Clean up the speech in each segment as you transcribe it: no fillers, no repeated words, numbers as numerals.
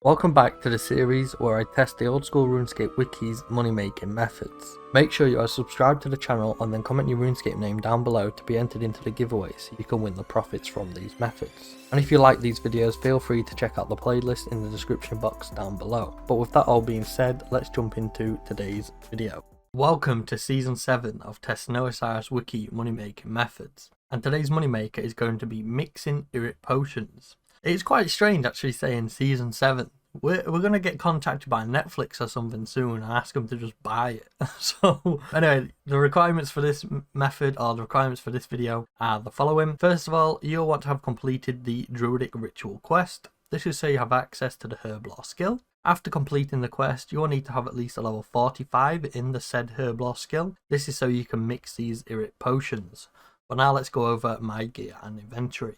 Welcome back to the series where I test the old school Runescape Wiki's money making methods. Make sure you are subscribed to the channel and then comment your Runescape name down below to be entered into the giveaway so you can win the profits from these methods. And if you like these videos, feel free to check out the playlist in the description box down below. But with that all being said, let's jump into today's video. Welcome to season 7 of testing OSRS Wiki money making methods. And today's money maker is going to be mixing Irit potions. It's quite strange actually saying season 7. We're going to get contacted by Netflix or something soon and ask them to just buy it. So anyway, the requirements for this method or the requirements for this video are the following. First of all, you'll want to have completed the Druidic ritual quest. This is so you have access to the herb lore skill. After completing the quest, you'll need to have at least a level 45 in the said herb lore skill. This is so you can mix these Irit potions. But now let's go over my gear and inventory.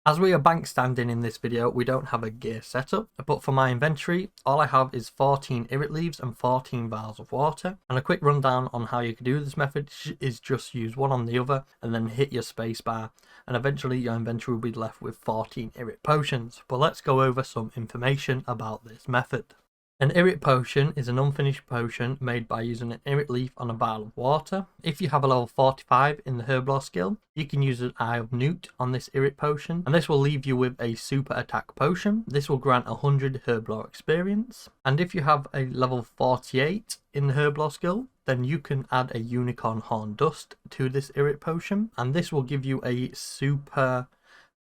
As we are bank standing in this video, we don't have a gear setup, but for my inventory, all I have is 14 Irit leaves and 14 vials of water. And a quick rundown on how you can do this method is just use one on the other and then hit your spacebar, and eventually your inventory will be left with 14 Irit potions. But let's go over some information about this method. An Irit potion is an unfinished potion made by using an Irit leaf on a vial of water. If you have a level 45 in the herb lore skill, you can use an Eye of Newt on this Irit potion, and this will leave you with a super attack potion. This will grant 100 herb lore experience. And if you have a level 48 in the herb lore skill, then you can add a unicorn horn dust to this Irit potion, and this will give you a super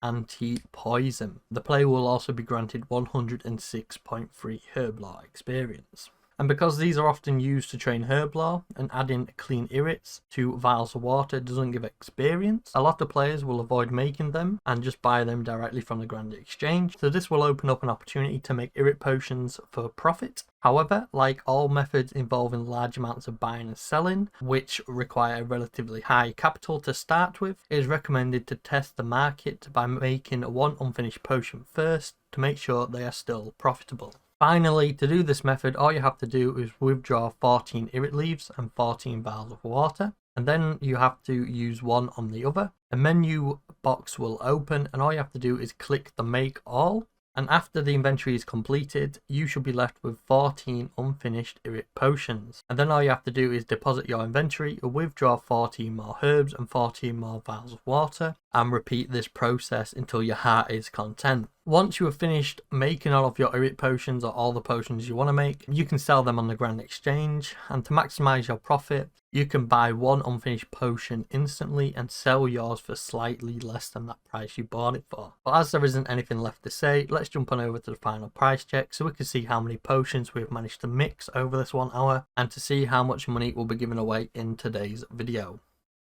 anti-poison. The player will also be granted 106.3 herb lore experience. And because these are often used to train herb lore, and adding clean Irits to vials of water doesn't give experience, a lot of players will avoid making them and just buy them directly from the Grand Exchange. So this will open up an opportunity to make Irit potions for profit. However, like all methods involving large amounts of buying and selling, which require a relatively high capital to start with, it is recommended to test the market by making one unfinished potion first to make sure they are still profitable. Finally, to do this method, all you have to do is withdraw 14 Irit leaves and 14 vials of water, and then you have to use one on the other. A menu box will open and all you have to do is click the Make All. And after the inventory is completed, you should be left with 14 unfinished Irit potions. And then all you have to do is deposit your inventory, withdraw 14 more herbs and 14 more vials of water, and repeat this process until your heart is content. Once you have finished making all of your Irit potions or all the potions you want to make, you can sell them on the Grand Exchange. And to maximize your profit, you can buy one unfinished potion instantly and sell yours for slightly less than that price you bought it for. But as there isn't anything left to say, let's jump on over to the final price check so we can see how many potions we've managed to mix over this 1 hour and to see how much money will be given away in today's video.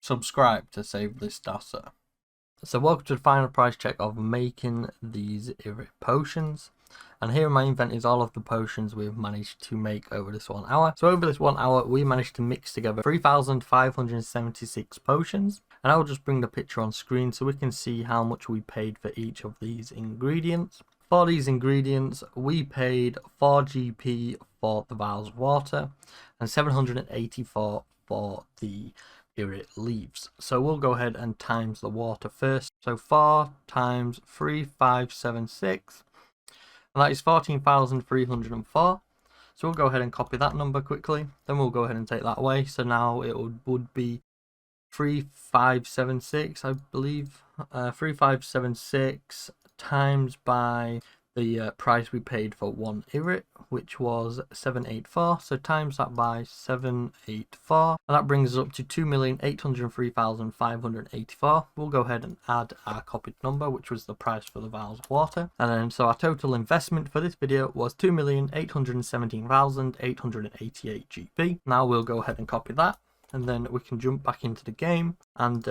Subscribe to save this data. So welcome to the final price check of making these Irit potions. And here in my inventory is all of the potions we've managed to make over this 1 hour. So over this 1 hour, we managed to mix together 3,576 potions. And I'll just bring the picture on screen so we can see how much we paid for each of these ingredients. For these ingredients, we paid 4 GP for the vials of water and 784 for the Irit leaves. So we'll go ahead and times the water first. So 4 times 3,576. And that is 14,304. So we'll go ahead and copy that number quickly. Then we'll go ahead and take that away. So now it would be 3576, I believe. 3576 times by the price we paid for 1 Irit, which was 784. So times that by 784, and that brings us up to 2,803,584. We'll go ahead and add our copied number, which was the price for the vials of water. And then so our total investment for this video was 2,817,888 GP. Now we'll go ahead and copy that, and then we can jump back into the game and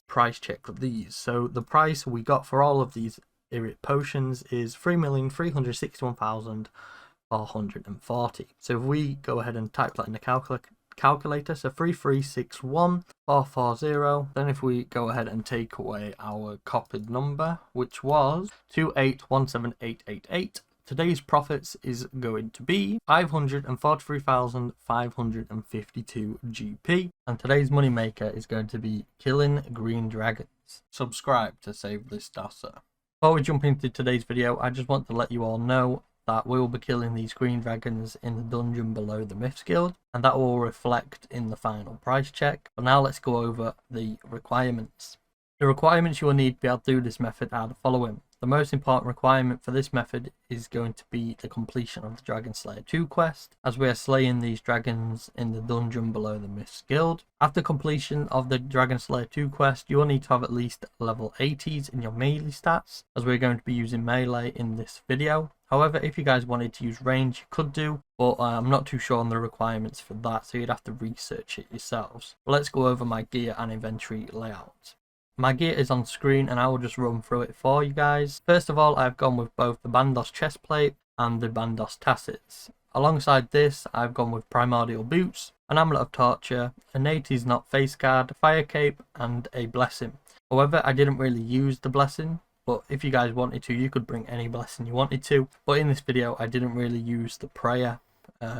price check these. So the price we got for all of these Irit potions is 3,361,440. So if we go ahead and type that in the calculator, so 3361,440, then if we go ahead and take away our copied number, which was 2817888, today's profits is going to be 543,552 GP, and today's money maker is going to be killing green dragons. Subscribe to save this data. Before we jump into today's video, I just want to let you all know that we will be killing these green dragons in the dungeon below the Myths Guild, and that will reflect in the final price check. But now let's go over the requirements. The requirements you will need to be able to do this method are the following. The most important requirement for this method is going to be the completion of the Dragon Slayer 2 quest, as we are slaying these dragons in the dungeon below the Myths Guild. After completion of the Dragon Slayer 2 quest, you will need to have at least level 80s in your melee stats, as we're going to be using melee in this video. However, if you guys wanted to use range, you could do, but I'm not too sure on the requirements for that, so you'd have to research it yourselves. But let's go over my gear and inventory layout. My gear is on screen and I will just run through it for you guys. First of all, I've gone with both the Bandos chestplate and the Bandos tassets. Alongside this, I've gone with primordial boots, an amulet of torture, a Nate's Knot face guard, fire cape, and a blessing. However, I didn't really use the blessing, but if you guys wanted to, you could bring any blessing you wanted to. But in this video, I didn't really use the prayer,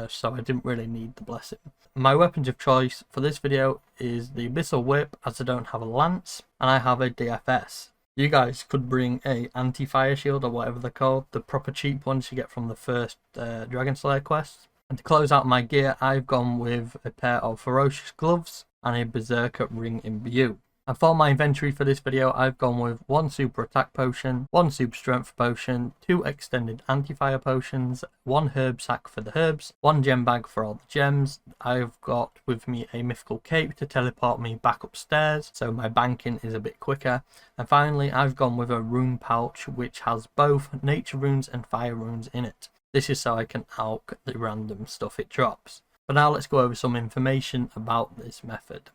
so I didn't really need the blessing. My weapons of choice for this video is the Abyssal Whip, as I don't have a lance, and I have a DFS. You guys could bring a anti-fire shield or whatever they're called, the proper cheap ones you get from the first Dragon Slayer quest. And to close out my gear, I've gone with a pair of ferocious gloves and a berserker ring imbue. And for my inventory for this video, I've gone with 1 super attack potion, 1 super strength potion, 2 extended anti-fire potions, 1 herb sack for the herbs, 1 gem bag for all the gems. I've got with me a mythical cape to teleport me back upstairs, so my banking is a bit quicker. And finally, I've gone with a rune pouch, which has both nature runes and fire runes in it. This is so I can alch the random stuff it drops. But now let's go over some information about this method.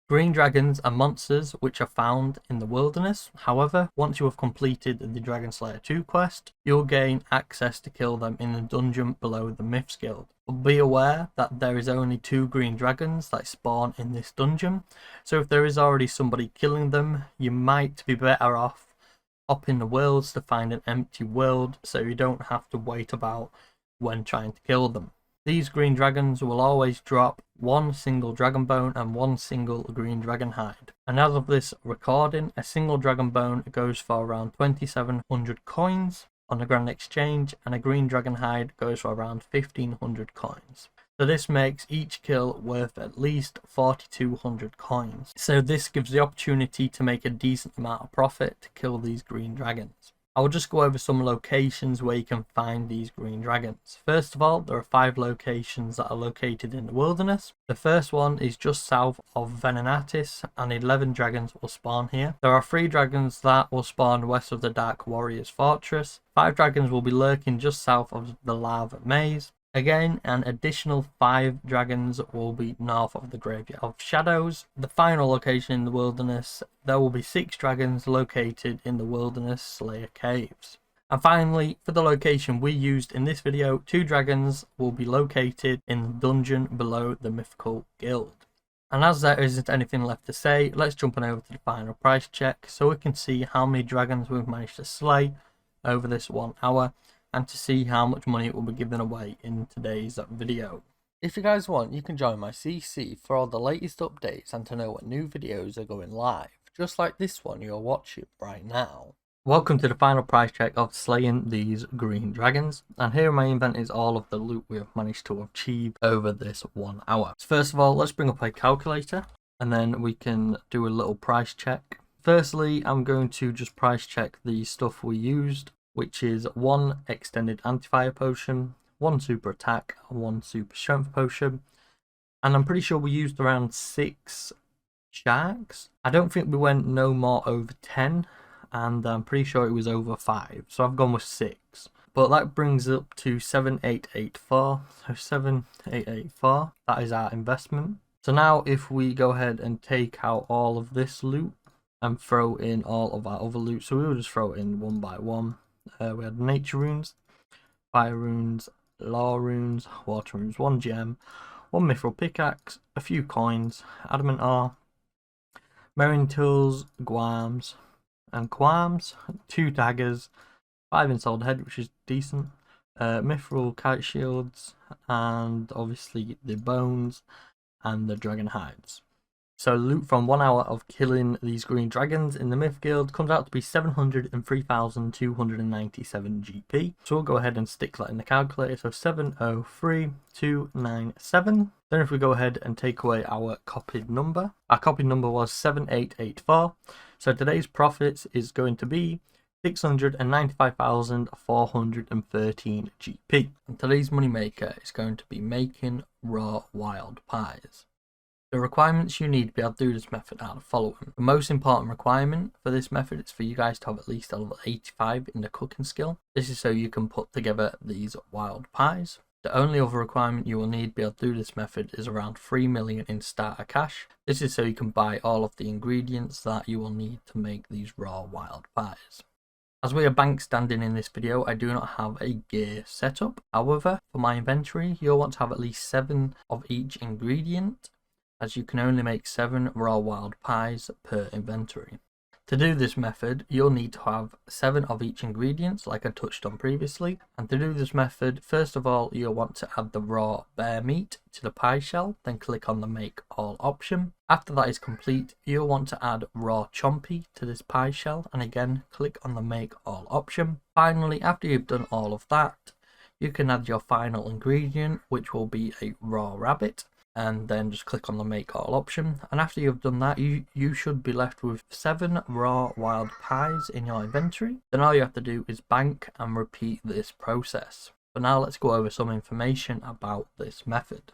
Green dragons are monsters which are found in the wilderness. However, once you have completed the Dragon Slayer 2 quest, you'll gain access to kill them in the dungeon below the Myths Guild. But be aware that there is only 2 green dragons that spawn in this dungeon, so if there is already somebody killing them, you might be better off hopping the worlds to find an empty world, so you don't have to wait about when trying to kill them. These green dragons will always drop 1 single dragon bone and 1 single green dragon hide. And as of this recording, a single dragon bone goes for around 2700 coins on the Grand Exchange, and a green dragon hide goes for around 1500 coins. So this makes each kill worth at least 4200 coins. So this gives the opportunity to make a decent amount of profit to kill these green dragons. I will just go over some locations where you can find these green dragons. First of all, there are 5 locations that are located in the wilderness. The first one is just south of Venenatis, and 11 dragons will spawn here. There are 3 dragons that will spawn west of the Dark Warriors Fortress. 5 dragons will be lurking just south of the Lava Maze. Again, an additional 5 dragons will be north of the Graveyard of Shadows. The final location in the wilderness, there will be 6 dragons located in the Wilderness Slayer Caves. And finally, for the location we used in this video, 2 dragons will be located in the dungeon below the Mythical Guild. And as there isn't anything left to say, let's jump on over to the final price check so we can see how many dragons we've managed to slay over this 1 hour. And to see how much money it will be given away in today's video. If you guys want, you can join my CC for all the latest updates and to know what new videos are going live, just like this one you're watching right now. Welcome to the final price check of slaying these green dragons, and here in my inventory is all of the loot we have managed to achieve over this 1 hour. So first of all, let's bring up a calculator and then we can do a little price check. Firstly, I'm going to just price check the stuff we used, which is 1 extended anti-fire potion, 1 super attack, and 1 super strength potion. And I'm pretty sure we used around 6 sharks. I don't think we went no more over 10, and I'm pretty sure it was over 5. So I've gone with 6. But that brings up to 7884. So 7884, that is our investment. So now if we go ahead and take out all of this loot and throw in all of our other loot, so we will just throw it in one by one. We had nature runes, fire runes, law runes, water runes, 1 gem, 1 mithril pickaxe, a few coins, adamant ore, marine tools, guams and quams, 2 daggers, 5 installed head, which is decent, mithril kite shields, and obviously the bones and the dragon hides. So loot from 1 hour of killing these green dragons in the Myth Guild comes out to be 703,297 GP. So we'll go ahead and stick that in the calculator. So 703,297. Then if we go ahead and take away our copied number, our copied number was 7884. So today's profits is going to be 695,413 GP. And today's moneymaker is going to be making raw wild pies. The requirements you need to be able to do this method are the following. The most important requirement for this method is for you guys to have at least a level 85 in the cooking skill. This is so you can put together these wild pies. The only other requirement you will need to be able to do this method is around 3 million in starter cash. This is so you can buy all of the ingredients that you will need to make these raw wild pies. As we are bank standing in this video, I do not have a gear setup. However, for my inventory, you'll want to have at least 7 of each ingredient, as you can only make 7 raw wild pies per inventory. To do this method, you'll need to have 7 of each ingredients, like I touched on previously. And to do this method, first of all, you'll want to add the raw bear meat to the pie shell, then click on the make all option. After that is complete, you'll want to add raw chompy to this pie shell, and again, click on the make all option. Finally, after you've done all of that, you can add your final ingredient, which will be a raw rabbit, and then just click on the make all option. And after you've done that, you should be left with 7 raw wild pies in your inventory. Then all you have to do is bank and repeat this process. But now let's go over some information about this method.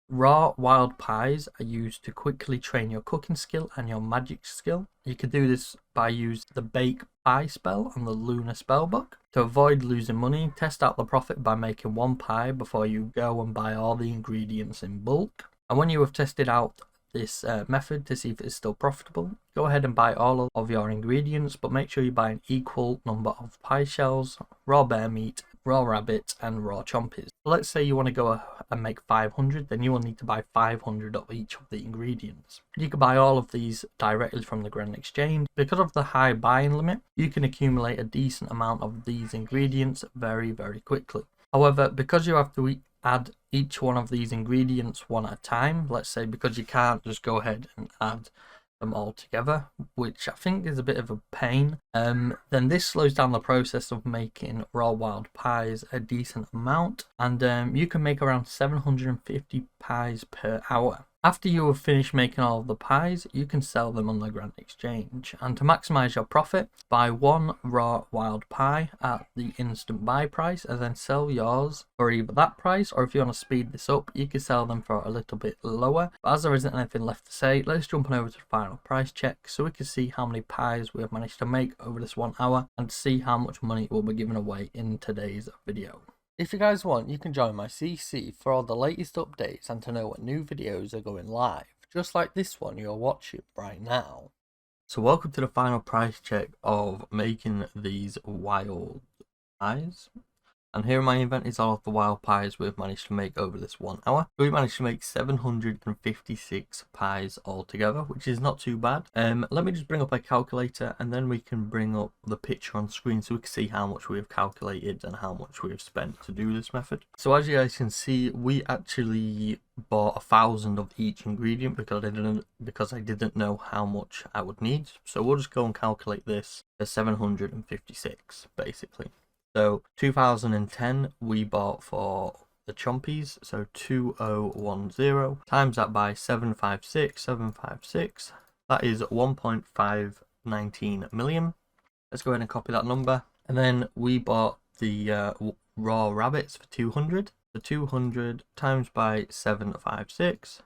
Raw wild pies are used to quickly train your cooking skill and your magic skill. You can do this by using the bake pie spell on the lunar spellbook. To avoid losing money, test out the profit by making 1 pie before you go and buy all the ingredients in bulk. And when you have tested out this method to see if it's still profitable, go ahead and buy all of your ingredients, but make sure you buy an equal number of pie shells, raw bear meat, raw rabbit, and raw chompies. So let's say you want to go and make 500, then you will need to buy 500 of each of the ingredients. You can buy all of these directly from the Grand Exchange. Because of the high buying limit, you can accumulate a decent amount of these ingredients very, very quickly. However, because you have to add each one of these ingredients one at a time, let's say because you can't just go ahead and add them all together, which I think is a bit of a pain, then this slows down the process of making raw wild pies a decent amount, and you can make around 750 pies per hour. After you have finished making all of the pies, you can sell them on the Grand Exchange. And to maximize your profit, buy 1 raw wild pie at the instant buy price and then sell yours for either that price, or if you want to speed this up, you can sell them for a little bit lower. But as there isn't anything left to say, let's jump on over to the final price check so we can see how many pies we have managed to make over this 1 hour and see how much money we'll be giving away in today's video. If you guys want, you can join my CC for all the latest updates and to know what new videos are going live, just like this one you're watching right now. So welcome to the final price check of making these wild pies. And here in my event is all of the wild pies we've managed to make over this 1 hour. We managed to make 756 pies altogether, which is not too bad. Let me just bring up a calculator and then we can bring up the picture on screen so we can see how much we have calculated and how much we have spent to do this method. So as you guys can see, we actually bought 1,000 of each ingredient because I didn't know how much I would need. So we'll just go and calculate this as 756 basically. So 2010 we bought for the chompies, so 2010 times that by 756, that is 1.519 million. Let's go ahead and copy that number. And then we bought the raw rabbits for 200. So 200 times by 756,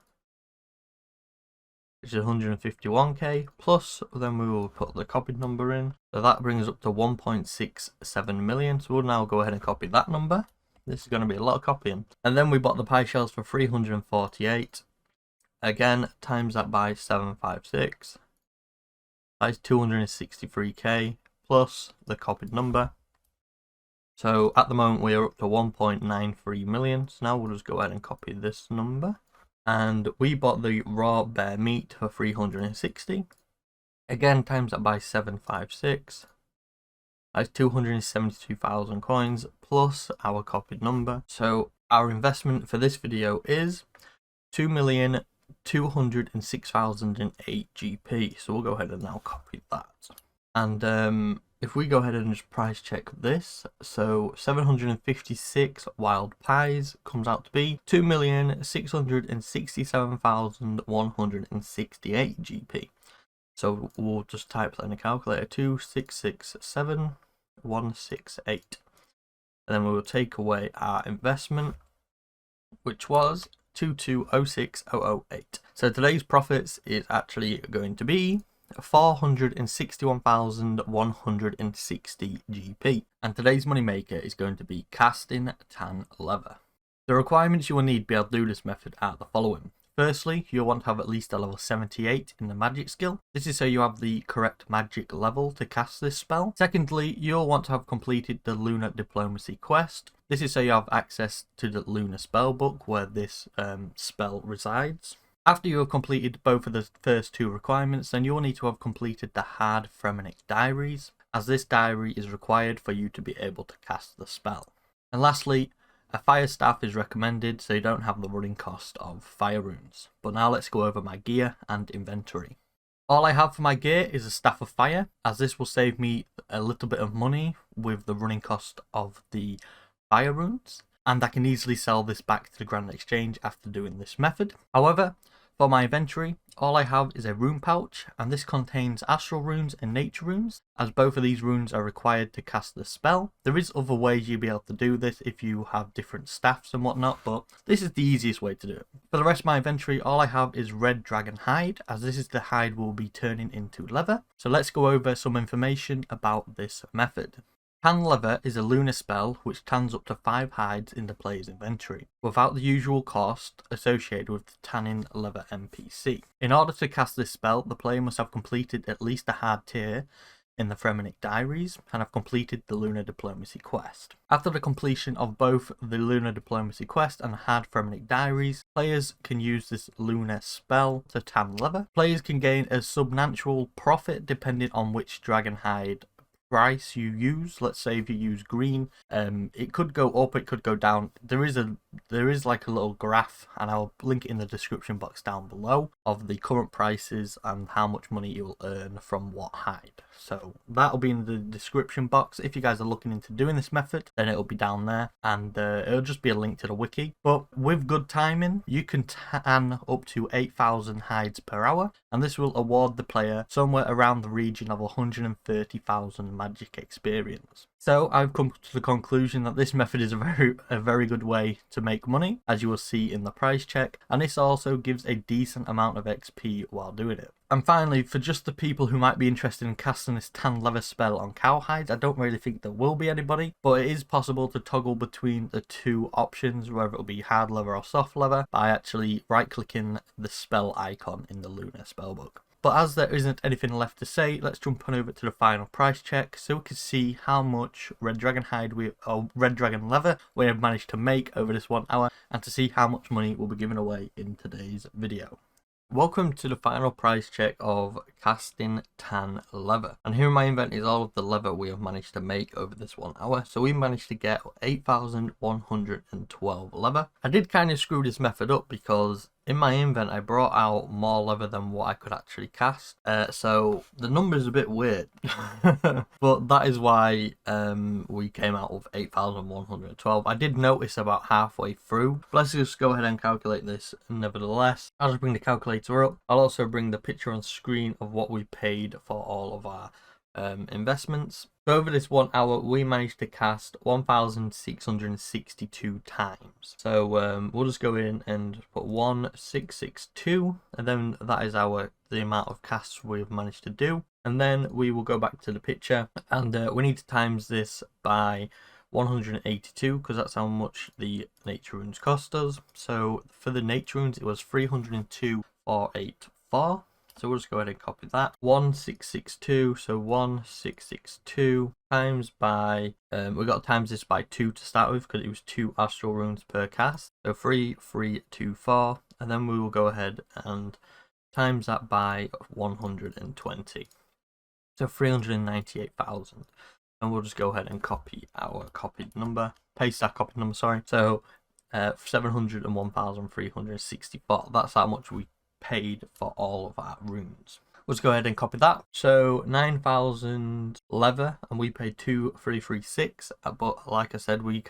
which is 151k, plus then we will put the copied number in. So that brings us up to 1.67 million. So we'll now go ahead and copy that number. This is going to be a lot of copying. And then we bought the pie shells for 348. Again, times that by 756. That is 263k plus the copied number. So at the moment we are up to 1.93 million. So now we'll just go ahead and copy this number. And we bought the raw bear meat for 360. Again, times that by 756. That's 272,000 coins plus our copied number. So our investment for this video is 206,008 GP. So we'll go ahead and now copy that. And if we go ahead and just price check this, so 756 wild pies comes out to be 2,667,168 GP. So we'll just type that in a calculator, 2,667,168. And then we will take away our investment, which was 22,06008. So today's profits is actually going to be 461,160 GP. And today's moneymaker is going to be casting tan leather. The requirements you will need to be able to do this method are the following. Firstly, you'll want to have at least a level 78 in the magic skill. This is so you have the correct magic level to cast this spell. Secondly, you'll want to have completed the Lunar Diplomacy quest. This is so you have access to the Lunar Spellbook where this spell resides. After you have completed both of the first two requirements, then you'll need to have completed the Hard Fremennik Diaries, as this diary is required for you to be able to cast the spell. And lastly, a fire staff is recommended so you don't have the running cost of fire runes. But now let's go over my gear and inventory. All I have for my gear is a Staff of Fire, as this will save me a little bit of money with the running cost of the fire runes, and I can easily sell this back to the Grand Exchange after doing this method. However, for my inventory, all I have is a rune pouch, and this contains astral runes and nature runes, as both of these runes are required to cast the spell. There is other ways you'll be able to do this if you have different staffs and whatnot, but this is the easiest way to do it. For the rest of my inventory, all I have is red dragon hide, as this is the hide we'll be turning into leather. So let's go over some information about this method. Tan leather is a lunar spell which tans up to 5 hides in the player's inventory, without the usual cost associated with the tanning leather NPC. In order to cast this spell, the player must have completed at least a hard tier in the Fremennik Diaries and have completed the Lunar Diplomacy quest. After the completion of both the Lunar Diplomacy quest and the Hard Fremennik Diaries, players can use this lunar spell to tan leather. Players can gain a substantial profit depending on which dragon hide price you use. Let's say if you use green, it could go up, it could go down. There is like a little graph, and I'll link it in the description box down below, of the current prices and how much money you'll earn from what hide. So that'll be in the description box. If you guys are looking into doing this method, then it'll be down there, and it'll just be a link to the wiki. But with good timing, you can tan up to 8,000 hides per hour, and this will award the player somewhere around the region of 130,000 magic experience. So I've come to the conclusion that this method is a very good way to make money, as you will see in the price check, and this also gives a decent amount of XP while doing it. And finally, for just the people who might be interested in casting this tan leather spell on cowhides, I don't really think there will be anybody, but it is possible to toggle between the two options, whether it'll be hard leather or soft leather, by actually right clicking the spell icon in the Lunar Spellbook. But as there isn't anything left to say, let's jump on over to the final price check so we can see how much red dragon leather we have managed to make over this 1 hour, and to see how much money we'll be giving away in today's video. Welcome to the final price check of casting tan leather, and here in my inventory is all of the leather we have managed to make over this 1 hour. So we managed to get 8,112 leather. I did kind of screw this method up because in my invent I brought out more leather than what I could actually cast, so the number is a bit weird. But that is why we came out with 8,112. I did notice about halfway through, but let's just go ahead and calculate this nevertheless. I'll just bring the calculator up. I'll also bring the picture on screen of what we paid for all of our investments. So over this 1 hour we managed to cast 1,662 times. So we'll just go in and put 1662, and then that is the amount of casts we've managed to do. And then we will go back to the picture, and we need to times this by 182 because that's how much the nature runes cost us. So for the nature runes it was 302,484. So we'll just go ahead and copy that. 1662, so 1662 times by, we got to times this by 2 to start with because it was 2 astral runes per cast. So 3324, and then we will go ahead and times that by 120. So 398,000. And we'll just go ahead and copy our copied number, paste our copied number, sorry. So 701,364, that's how much we paid for all of our runes. Let's go ahead and copy that. So 9,000 leather, and we paid 2,336. But like I said, we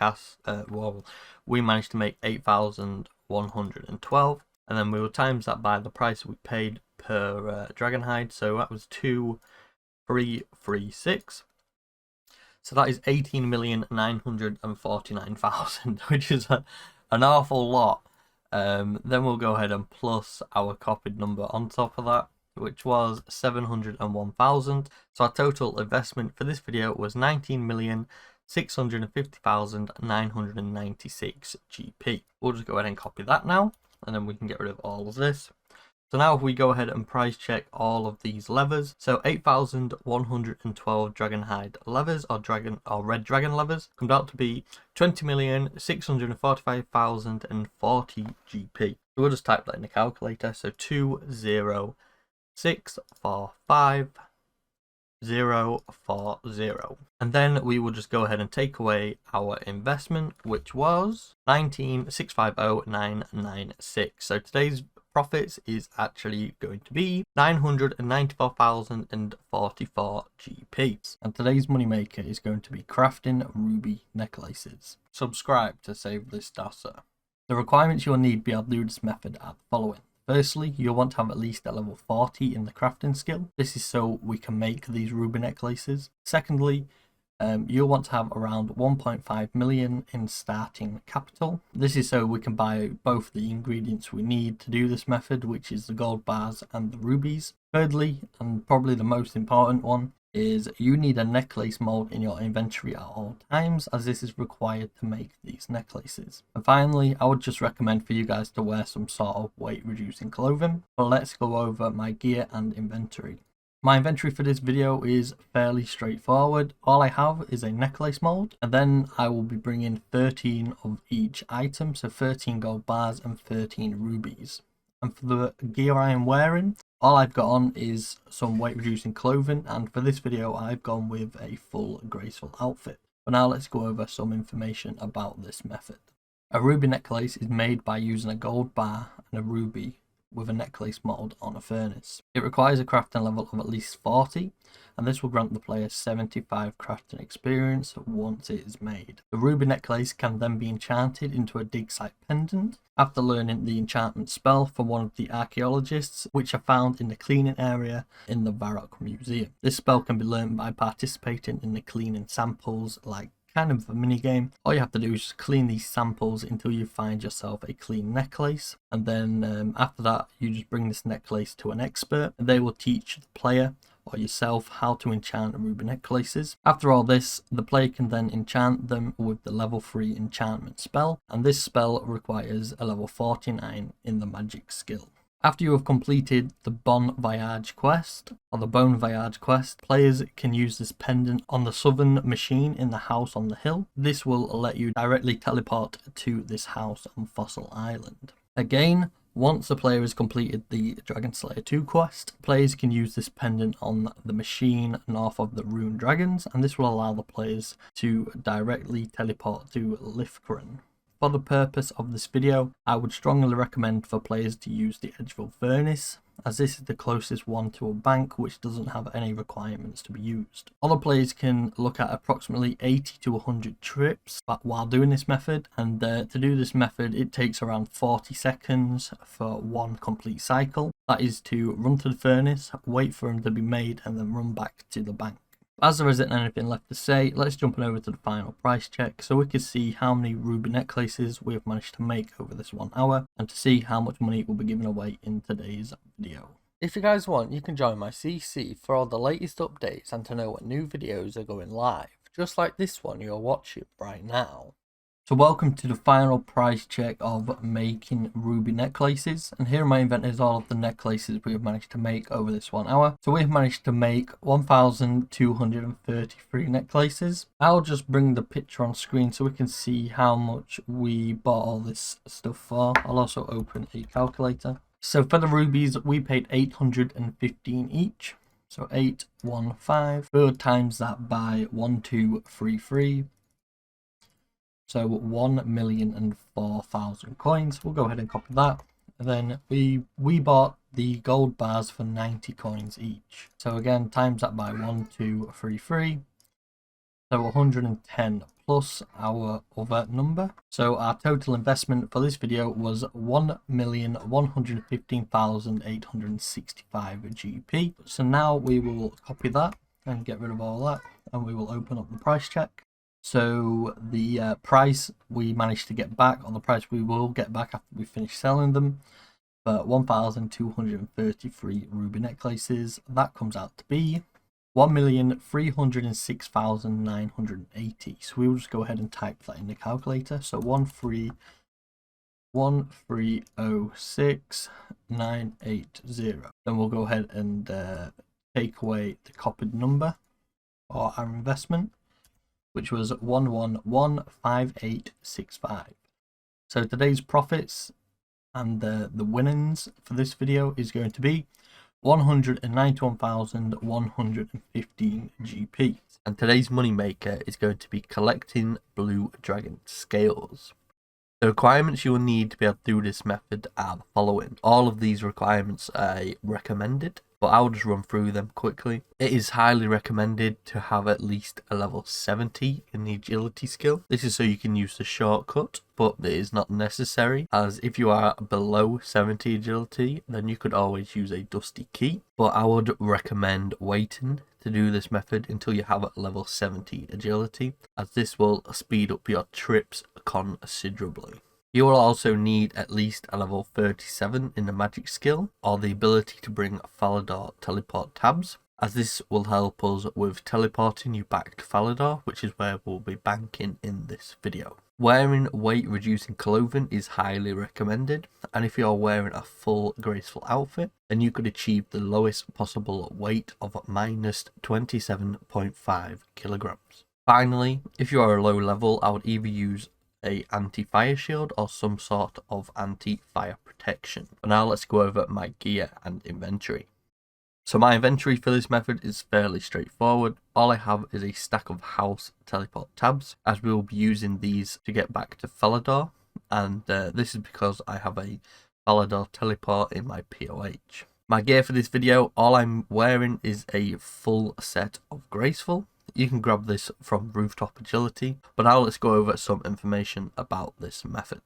managed to make 8,112, and then we will times that by the price we paid per dragon hide. So that was 2,336. So that is 18,949,000, which is an awful lot. Then we'll go ahead and plus our copied number on top of that, which was 701,000. So our total investment for this video was 19,650,996 GP. We'll just go ahead and copy that now, and then we can get rid of all of this. So now if we go ahead and price check all of these levers, so 8,112 dragon hide levers or red dragon levers comes out to be 20,645,040 GP. So we'll just type that in the calculator. So 20645,040, and then we will just go ahead and take away our investment, which was 19,650,996. So today's profits is actually going to be 994,044 GP. And today's moneymaker is going to be crafting ruby necklaces. Subscribe to save this data. The requirements you'll need to be able to do this method are the following. Firstly, you'll want to have at least a level 40 in the crafting skill. This is so we can make these ruby necklaces. Secondly, you'll want to have around 1.5 million in starting capital. This is so we can buy both the ingredients we need to do this method, which is the gold bars and the rubies. Thirdly, and probably the most important one, is you need a necklace mold in your inventory at all times, as this is required to make these necklaces. And finally, I would just recommend for you guys to wear some sort of weight reducing clothing. But let's go over my gear and inventory. My inventory for this video is fairly straightforward. All I have is a necklace mold, and then I will be bringing 13 of each item, so 13 gold bars and 13 rubies. And for the gear I am wearing, all I've got on is some weight reducing clothing, and for this video I've gone with a full graceful outfit. But now let's go over some information about this method. A ruby necklace is made by using a gold bar and a ruby with a necklace mold on a furnace. It requires a crafting level of at least 40, and this will grant the player 75 crafting experience once it is made. The ruby necklace can then be enchanted into a dig site pendant after learning the enchantment spell from one of the archaeologists, which are found in the cleaning area in the Varrock Museum. This spell can be learned by participating in the cleaning samples, like kind of a mini game. All you have to do is just clean these samples until you find yourself a clean necklace, and then after that you just bring this necklace to an expert, and they will teach the player or yourself how to enchant ruby necklaces. After all this, the player can then enchant them with the level 3 enchantment spell, and this spell requires a level 49 in the magic skill. After you have completed the Bon Voyage quest, or the Bone Voyage quest, players can use this pendant on the southern machine in the house on the hill. This will let you directly teleport to this house on Fossil Island. Again, once the player has completed the Dragon Slayer 2 quest, players can use this pendant on the machine north of the Rune Dragons, and this will allow the players to directly teleport to Lithgren. For the purpose of this video, I would strongly recommend for players to use the Edgeville Furnace, as this is the closest one to a bank which doesn't have any requirements to be used. Other players can look at approximately 80 to 100 trips while doing this method, and to do this method it takes around 40 seconds for one complete cycle. That is to run to the furnace, wait for them to be made, and then run back to the bank. As there isn't anything left to say, let's jump over to the final price check so we can see how many ruby necklaces we have managed to make over this 1 hour, and to see how much money will be given away in today's video. If you guys want, you can join my CC for all the latest updates and to know when new videos are going live, just like this one you're watching right now. So welcome to the final price check of making ruby necklaces, and here in my inventory is all of the necklaces we have managed to make over this 1 hour. So we have managed to make 1,233 necklaces. I'll just bring the picture on screen so we can see how much we bought all this stuff for. I'll also open a calculator. So for the rubies we paid 815 each, so 815. We'll times that by 1233. So 1,004,000 coins. We'll go ahead and copy that. then we bought the gold bars for 90 coins each. So again, times that by 1233. So 110 plus our other number. So our total investment for this video was 1,115,865 GP. So now we will copy that and get rid of all that, and we will open up the price check. So the price we managed to get back, or the price we will get back after we finish selling them, for 1,233 ruby necklaces. That comes out to be 1,306,980. So we'll just go ahead and type that in the calculator. So 1,306,980. Then we'll go ahead and take away the copied number or our investment, which was 1115865. So today's profits and the winnings for this video is going to be 191,115 GP. And today's moneymaker is going to be collecting blue dragon scales. The requirements you will need to be able to do this method are the following. All of these requirements are recommended, but I'll just run through them quickly. It is highly recommended to have at least a level 70 in the agility skill. This is so you can use the shortcut, but it is not necessary, as if you are below 70 agility, then you could always use a dusty key. But I would recommend waiting to do this method until you have a level 70 agility, as this will speed up your trips considerably. You will also need at least a level 37 in the magic skill, or the ability to bring Falador teleport tabs, as this will help us with teleporting you back to Falador, which is where we'll be banking in this video. Wearing weight reducing clothing is highly recommended, and if you're wearing a full graceful outfit, then you could achieve the lowest possible weight of minus 27.5 kilograms. Finally, if you are a low level, I would either use a anti-fire shield or some sort of anti-fire protection. But now let's go over my gear and inventory. So my inventory for this method is fairly straightforward. All I have is a stack of house teleport tabs, as we will be using these to get back to Falador, and this is because I have a Falador teleport in my POH. My gear for this video, all I'm wearing is a full set of graceful. You can grab this from Rooftop Agility, but now let's go over some information about this method.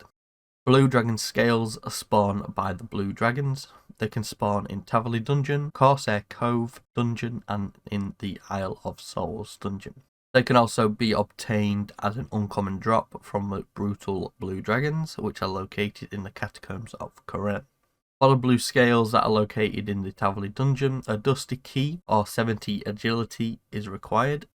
Blue dragon scales spawn by the blue dragons. They can spawn in Taverley Dungeon, Corsair Cove Dungeon, and in the Isle of Souls Dungeon. They can also be obtained as an uncommon drop from the brutal blue dragons, which are located in the catacombs of Koren. For the blue scales that are located in the Taverley Dungeon, a dusty key or 70 agility is required.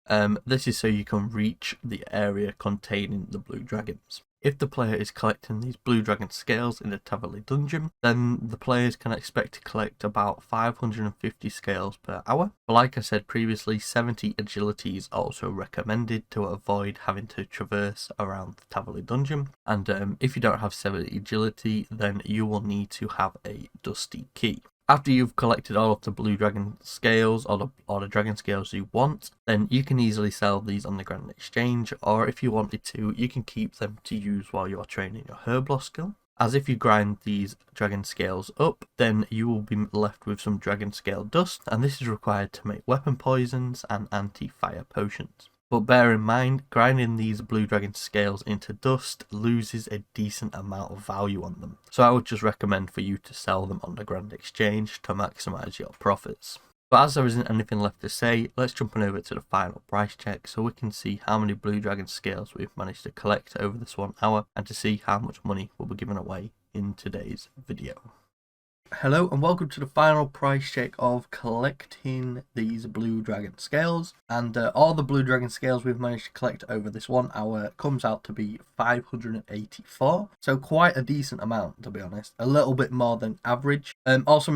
This is so you can reach the area containing the blue dragons. If the player is collecting these blue dragon scales in the Taverley Dungeon, then the players can expect to collect about 550 scales per hour. But like I said previously, 70 agility is also recommended to avoid having to traverse around the Taverley Dungeon. And if you don't have 70 agility, then you will need to have a dusty key. After you've collected all of the blue dragon scales or the dragon scales you want, then you can easily sell these on the Grand Exchange, or if you wanted to, you can keep them to use while you're training your Herblore skill. As if you grind these dragon scales up, then you will be left with some dragon scale dust, and this is required to make weapon poisons and anti-fire potions. But bear in mind, grinding these blue dragon scales into dust loses a decent amount of value on them. So I would just recommend for you to sell them on the Grand Exchange to maximise your profits. But as there isn't anything left to say, let's jump on over to the final price check so we can see how many blue dragon scales we've managed to collect over this 1 hour, and to see how much money will be given away in today's video. Hello and welcome to the final price check of collecting these blue dragon scales, and all the blue dragon scales we've managed to collect over this 1 hour comes out to be 584, so quite a decent amount, to be honest, a little bit more than average. Also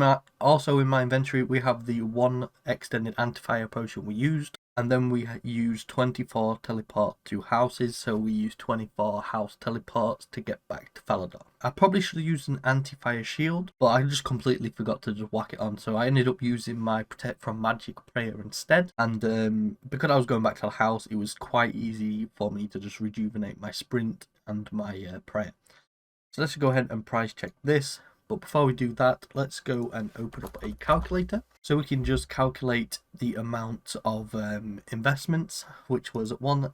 in my inventory we have the one extended anti-fire potion we used, and then we use 24 teleport to houses, so we use 24 house teleports to get back to Falador. I probably should have used an anti-fire shield, but I just completely forgot to just whack it on, so I ended up using my Protect from Magic prayer instead, and because I was going back to the house, it was quite easy for me to just rejuvenate my sprint and my prayer. So let's go ahead and price check this. But before we do that, let's go and open up a calculator. So we can just calculate the amount of investments, which was one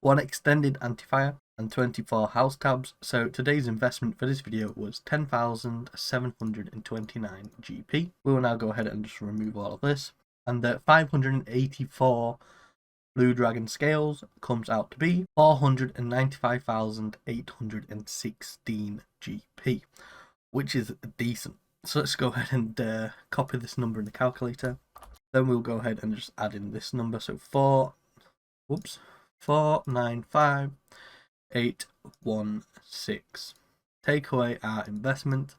one extended anti-fire, and 24 house tabs. So today's investment for this video was 10,729 GP. We will now go ahead and just remove all of this. And the 584 Blue Dragon scales comes out to be 495,816 GP, which is decent. So let's go ahead and copy this number in the calculator. Then we'll go ahead and just add in this number. So 495,816. Take away our investment,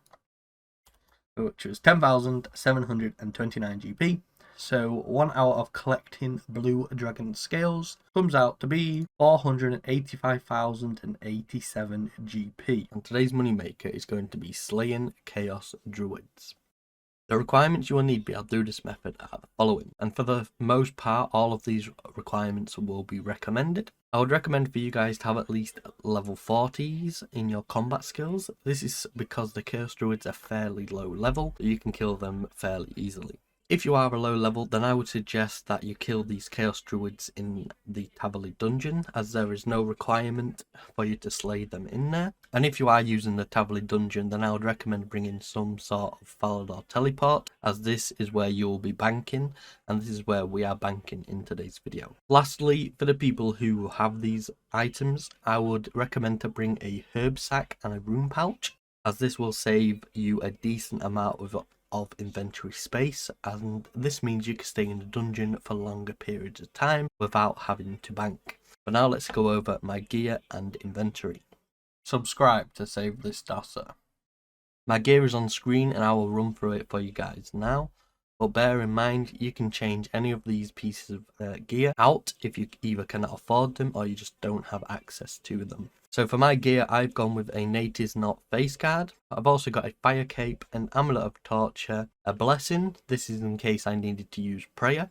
which was 10,729 GP. So 1 hour of collecting Blue Dragon scales comes out to be 485,087 GP. And today's moneymaker is going to be slaying Chaos Druids. The requirements you will need to be able to do this method are the following, and for the most part all of these requirements will be recommended. I would recommend for you guys to have at least level 40s in your combat skills. This is because the Chaos Druids are fairly low level, so you can kill them fairly easily. If you are a low level, then I would suggest that you kill these Chaos Druids in the Tavali dungeon, as there is no requirement for you to slay them in there. And if you are using the Tavali dungeon, then I would recommend bringing some sort of Falador teleport, as this is where you will be banking, and this is where we are banking in today's video. Lastly, for the people who have these items, I would recommend to bring a herb sack and a rune pouch, as this will save you a decent amount of inventory space, and this means you can stay in the dungeon for longer periods of time without having to bank. But now let's go over my gear and inventory. Subscribe to save this data. My gear is on screen and I will run through it for you guys now. But bear in mind, you can change any of these pieces of gear out if you either cannot afford them or you just don't have access to them. So for my gear, I've gone with a Natives Not face guard. I've also got a fire cape, an amulet of torture, a blessing. This is in case I needed to use prayer.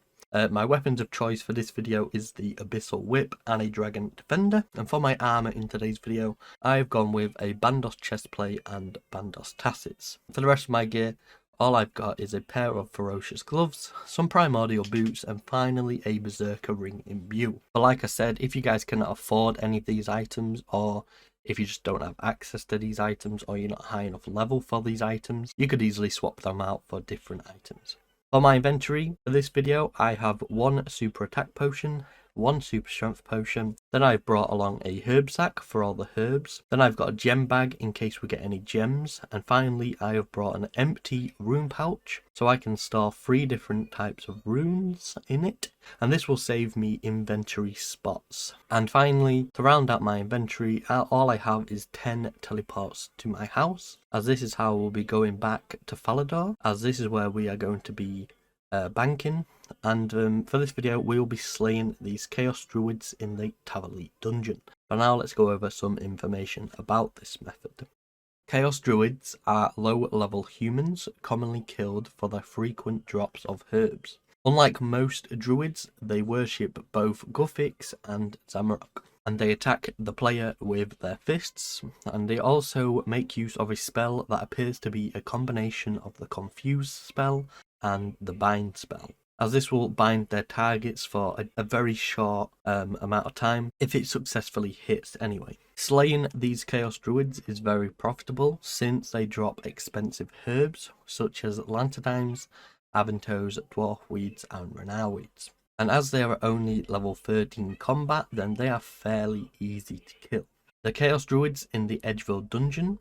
My weapons of choice for this video is the Abyssal Whip and a Dragon Defender. And for my armour in today's video, I've gone with a Bandos chestplate and Bandos tassets. For the rest of my gear, all I've got is a pair of ferocious gloves, some primordial boots, and finally a berserker ring imbue. But like I said, if you guys cannot afford any of these items, or if you just don't have access to these items, or you're not high enough level for these items, you could easily swap them out for different items. For my inventory for this video, I have one super attack potion, one super strength potion, then I've brought along a herb sack for all the herbs, then I've got a gem bag in case we get any gems, and finally I have brought an empty rune pouch so I can store 3 different types of runes in it, and this will save me inventory spots. And finally, to round out my inventory, all I have is 10 teleports to my house, as this is how we'll be going back to Falador, as this is where we are going to be banking. And for this video we will be slaying these Chaos Druids in the Tavali dungeon. But now let's go over some information about this method. Chaos Druids are low level humans commonly killed for their frequent drops of herbs. Unlike most druids, they worship both Guthix and Zamorak, and they attack the player with their fists, and they also make use of a spell that appears to be a combination of the Confuse spell and the Bind spell, as this will bind their targets for a very short amount of time, if it successfully hits anyway. Slaying these Chaos Druids is very profitable since they drop expensive herbs such as Lantadymes, Aventos, Dwarfweeds and Renarweeds. And as they are only level 13 combat, then they are fairly easy to kill. The Chaos Druids in the Edgeville dungeon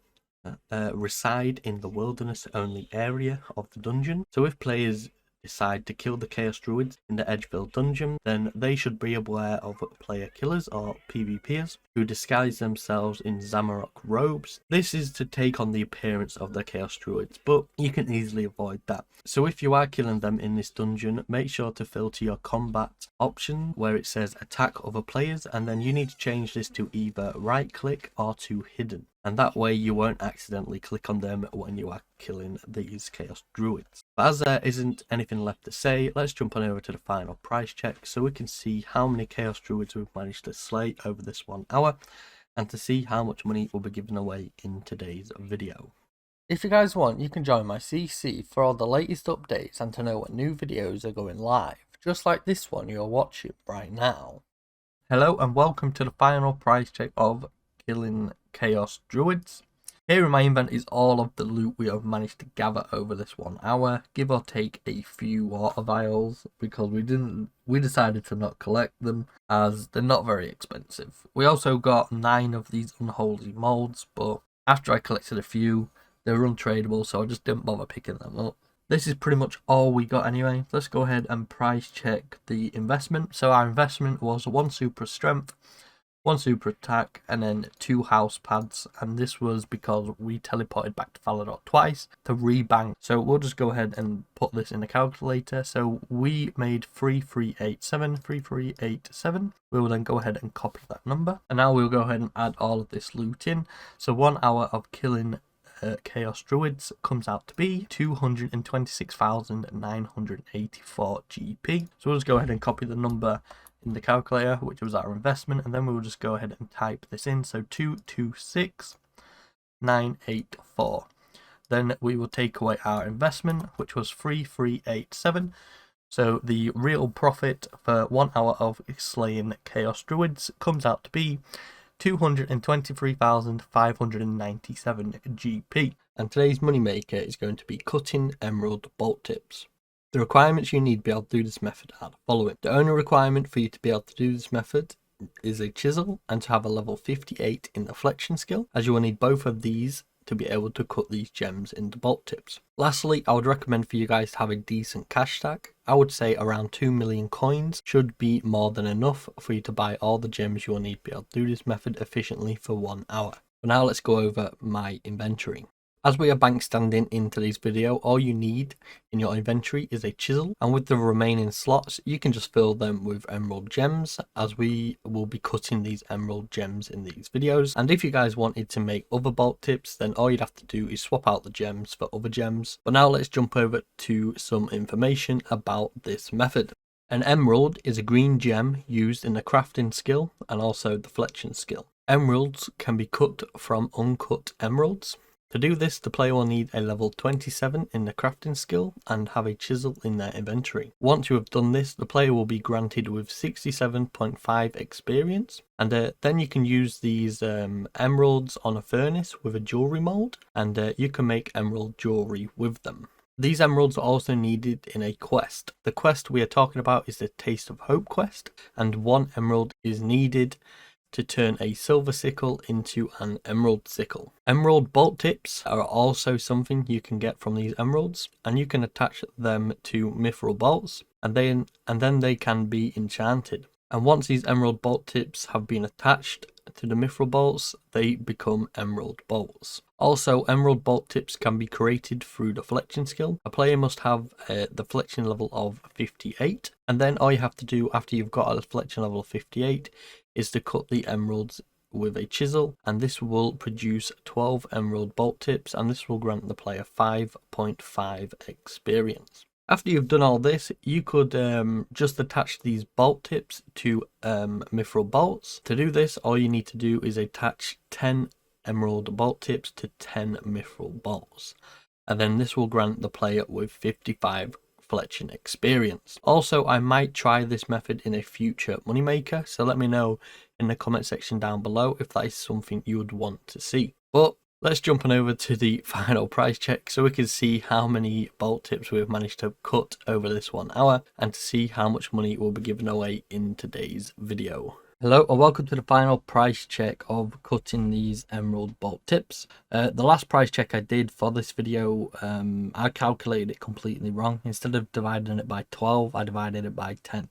reside in the wilderness only area of the dungeon, so if players decide to kill the Chaos Druids in the Edgeville dungeon, then they should be aware of player killers or PvPers who disguise themselves in Zamorak robes. This is to take on the appearance of the Chaos Druids, but you can easily avoid that. So if you are killing them in this dungeon, make sure to filter your combat option where it says attack other players, and then you need to change this to either right click or to hidden. And that way you won't accidentally click on them when you are killing these Chaos Druids. But as there isn't anything left to say, let's jump on over to the final price check so we can see how many Chaos Druids we've managed to slay over this 1 hour. and to see how much money will be given away in today's video. If you guys want, you can join my CC for all the latest updates and to know when new videos are going live, just like this one you're watching right now. Hello and welcome to the final price check of killing Chaos Druids. Here in my event is all of the loot we have managed to gather over this 1 hour, give or take a few water vials, because we decided to not collect them as they're not very expensive. We also got 9 of these unholy molds, but after I collected a few, they were untradeable, so I just didn't bother picking them up. This is pretty much all we got anyway. Let's go ahead and price check the investment. So our investment was 1 super strength, 1 super attack, and then 2 house pads, and this was because we teleported back to Falador twice to rebank. So we'll just go ahead and put this in the calculator. So we made 3387. We will then go ahead and copy that number, and now we'll go ahead and add all of this loot in. So 1 hour of killing Chaos Druids comes out to be 226,984 GP. So we'll just go ahead and copy the number in the calculator, which was our investment, and then we'll just go ahead and type this in. So 226,984. Then we will take away our investment, which was 3387. So the real profit for 1 hour of slaying Chaos Druids comes out to be 223,597 GP. And today's moneymaker is going to be cutting emerald bolt tips. The requirements you need to be able to do this method are the following. The only requirement for you to be able to do this method is a chisel and to have a level 58 in the flexion skill, as you will need both of these to be able to cut these gems into bolt tips. Lastly, I would recommend for you guys to have a decent cash stack. I would say around 2 million coins should be more than enough for you to buy all the gems you will need to be able to do this method efficiently for 1 hour. But now let's go over my inventory. As we are bank standing in today's video, all you need in your inventory is a chisel, and with the remaining slots you can just fill them with emerald gems, as we will be cutting these emerald gems in these videos. And if you guys wanted to make other bolt tips, then all you'd have to do is swap out the gems for other gems. But now let's jump over to some information about this method. An emerald is a green gem used in the crafting skill and also the flexion skill. Emeralds can be cut from uncut emeralds. To do this, the player will need a level 27 in the crafting skill and have a chisel in their inventory. Once you have done this, the player will be granted with 67.5 experience, and then you can use these emeralds on a furnace with a jewelry mold, and you can make emerald jewelry with them. These emeralds are also needed in a quest. The quest we are talking about is the Taste of Hope quest, and 1 emerald is needed to turn a silver sickle into an emerald sickle. Emerald bolt tips are also something you can get from these emeralds, and you can attach them to mithril bolts, and then they can be enchanted. And once these emerald bolt tips have been attached to the mithril bolts, they become emerald bolts. Also, emerald bolt tips can be created through the flexion skill. A player must have the flexion level of 58, and then all you have to do after you've got a flexion level of 58 is to cut the emeralds with a chisel, and this will produce 12 emerald bolt tips, and this will grant the player 5.5 experience. After you've done all this, you could just attach these bolt tips to mithril bolts. To do this, all you need to do is attach 10 emerald bolt tips to 10 mithril bolts, and then this will grant the player with 55 fletching experience. Also, I might try this method in a future moneymaker, so let me know in the comment section down below if that is something you would want to see. But let's jump on over to the final price check so we can see how many bolt tips we've managed to cut over this 1 hour, and to see how much money will be given away in today's video. Hello and welcome to the final price check of cutting these emerald bolt tips. The last price check I did for this video, I calculated it completely wrong. Instead of dividing it by 12, I divided it by 10.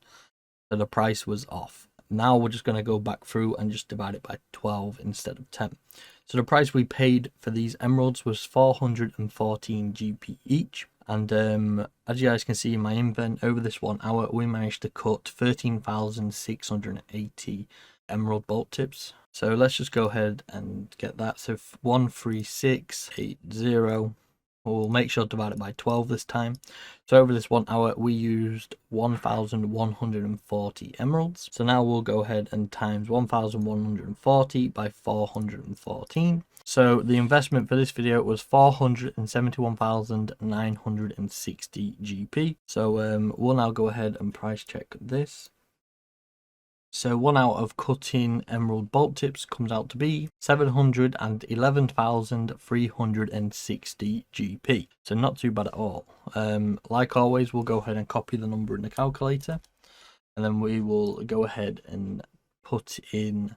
So the price was off. Now we're just going to go back through and just divide it by 12 instead of 10. So the price we paid for these emeralds was 414 GP each. And as you guys can see in my invent, over this 1 hour we managed to cut 13,680 emerald bolt tips. So let's just go ahead and get that. So 13680 We'll make sure to divide it by 12 this time. So over this 1 hour, we used 1,140 emeralds. So now we'll go ahead and times 1,140 by 414. So the investment for this video was 471,960 GP. So we'll now go ahead and price check this. So 1 hour of cutting emerald bolt tips comes out to be 711,360 GP. So not too bad at all. Like always, we'll go ahead and copy the number in the calculator. And then we will go ahead and put in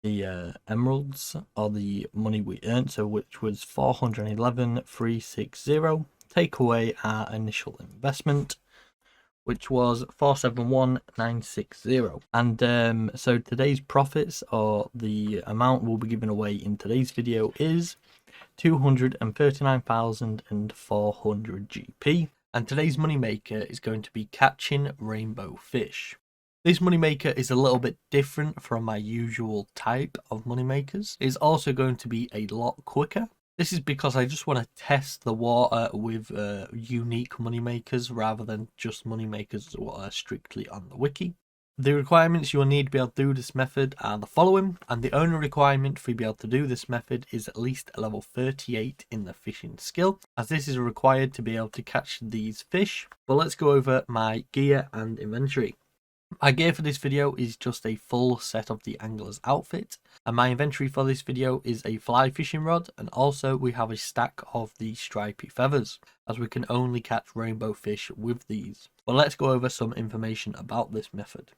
the emeralds, or the money we earned, so which was 411,360. Take away our initial investment, which was 471,960. And so today's profits, or the amount we'll be giving away in today's video, is 239,400 GP. And today's moneymaker is going to be catching rainbow fish. This moneymaker is a little bit different from my usual type of moneymakers. It's also going to be a lot quicker. This is because I just want to test the water with unique moneymakers rather than just moneymakers that are strictly on the wiki. The requirements you will need to be able to do this method are the following, and the only requirement for you to be able to do this method is at least a level 38 in the fishing skill, as this is required to be able to catch these fish. But let's go over my gear and inventory. My gear for this video is just a full set of the angler's outfit, and my inventory for this video is a fly fishing rod, and also we have a stack of the stripy feathers, as we can only catch rainbow fish with these. But let's go over some information about this method.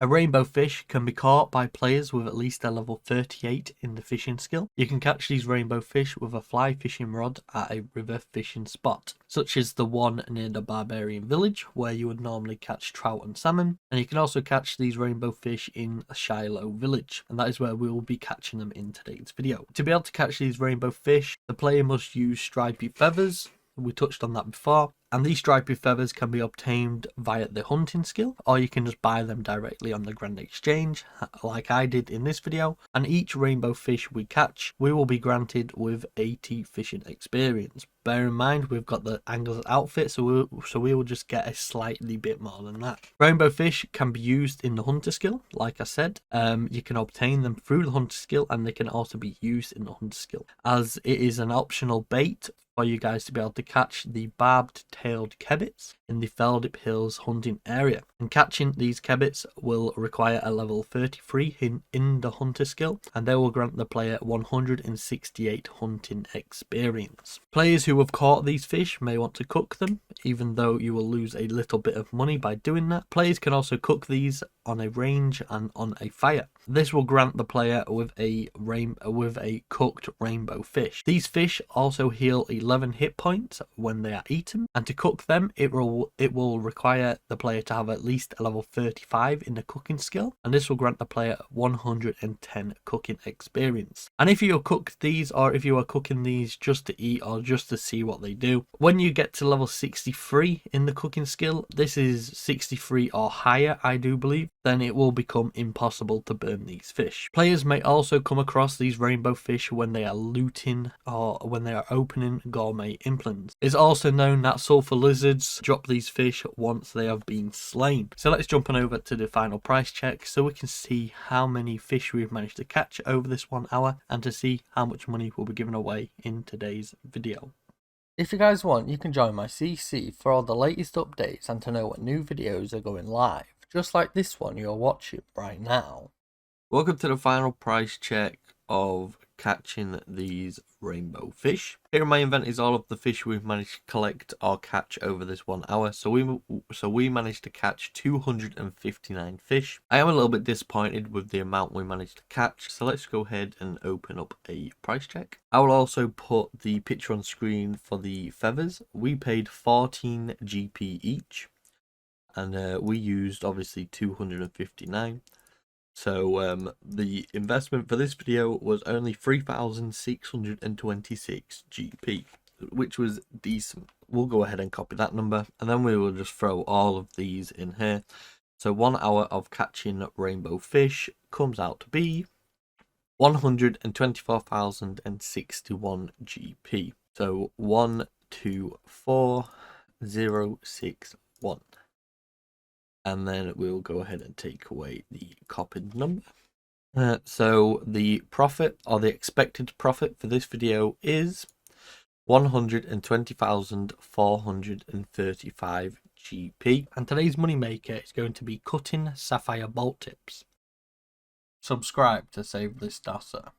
A rainbow fish can be caught by players with at least a level 38 in the fishing skill. You can catch these rainbow fish with a fly fishing rod at a river fishing spot, such as the one near the barbarian village where you would normally catch trout and salmon. And you can also catch these rainbow fish in Shiloh village, and that is where we will be catching them in today's video. To be able to catch these rainbow fish, the player must use stripy feathers. We touched on that before, and these stripy feathers can be obtained via the hunting skill, or you can just buy them directly on the Grand Exchange like I did in this video. And each rainbow fish we catch, we will be granted with 80 fishing experience. Bear in mind we've got the angler's outfit, so we will just get a slightly bit more than that. Rainbow fish can be used in the hunter skill, like I said. You can obtain them through the hunter skill, and they can also be used in the hunter skill, as it is an optional bait for you guys to be able to catch the barbed-tailed kebbits in the Feldip Hills hunting area. And catching these kebbits will require a level 33 in the hunter skill, and they will grant the player 168 hunting experience. Players who have caught these fish may want to cook them, even though you will lose a little bit of money by doing that. Players can also cook these on a range and on a fire. This will grant the player with a cooked rainbow fish. These fish also heal 11 hit points when they are eaten, and to cook them it will require the player to have at least a level 35 in the cooking skill, and this will grant the player 110 cooking experience. And if you cook these, or if you are cooking these just to eat or just to see what they do, when you get to level 63 in the cooking skill, this is 63 or higher I do believe, then it will become impossible to burn these fish. Players may also come across these rainbow fish when they are looting or when they are opening gourmet implants. It's also known that sulfur lizards drop these fish once they have been slain. So let's jump on over to the final price check so we can see how many fish we've managed to catch over this 1 hour, and to see how much money will be given away in today's video. If you guys want, you can join my CC for all the latest updates and to know what new videos are going live, just like this one you're watching right now. Welcome to the final price check of catching these rainbow fish. Here in my event is all of the fish we've managed to collect or catch over this 1 hour. So we managed to catch 259 fish. I am a little bit disappointed with the amount we managed to catch, so let's go ahead and open up a price check. I will also put the picture on screen for the feathers. We paid 14 GP each, and we used obviously 259. So the investment for this video was only 3,626 GP, which was decent. We'll go ahead and copy that number, and then we will just throw all of these in here. So 1 hour of catching rainbow fish comes out to be 124,061 GP. So 124061. And then we'll go ahead and take away the copied number. So the profit, or the expected profit for this video, is 120,435 GP. And today's moneymaker is going to be cutting sapphire bolt tips. Subscribe to save this data.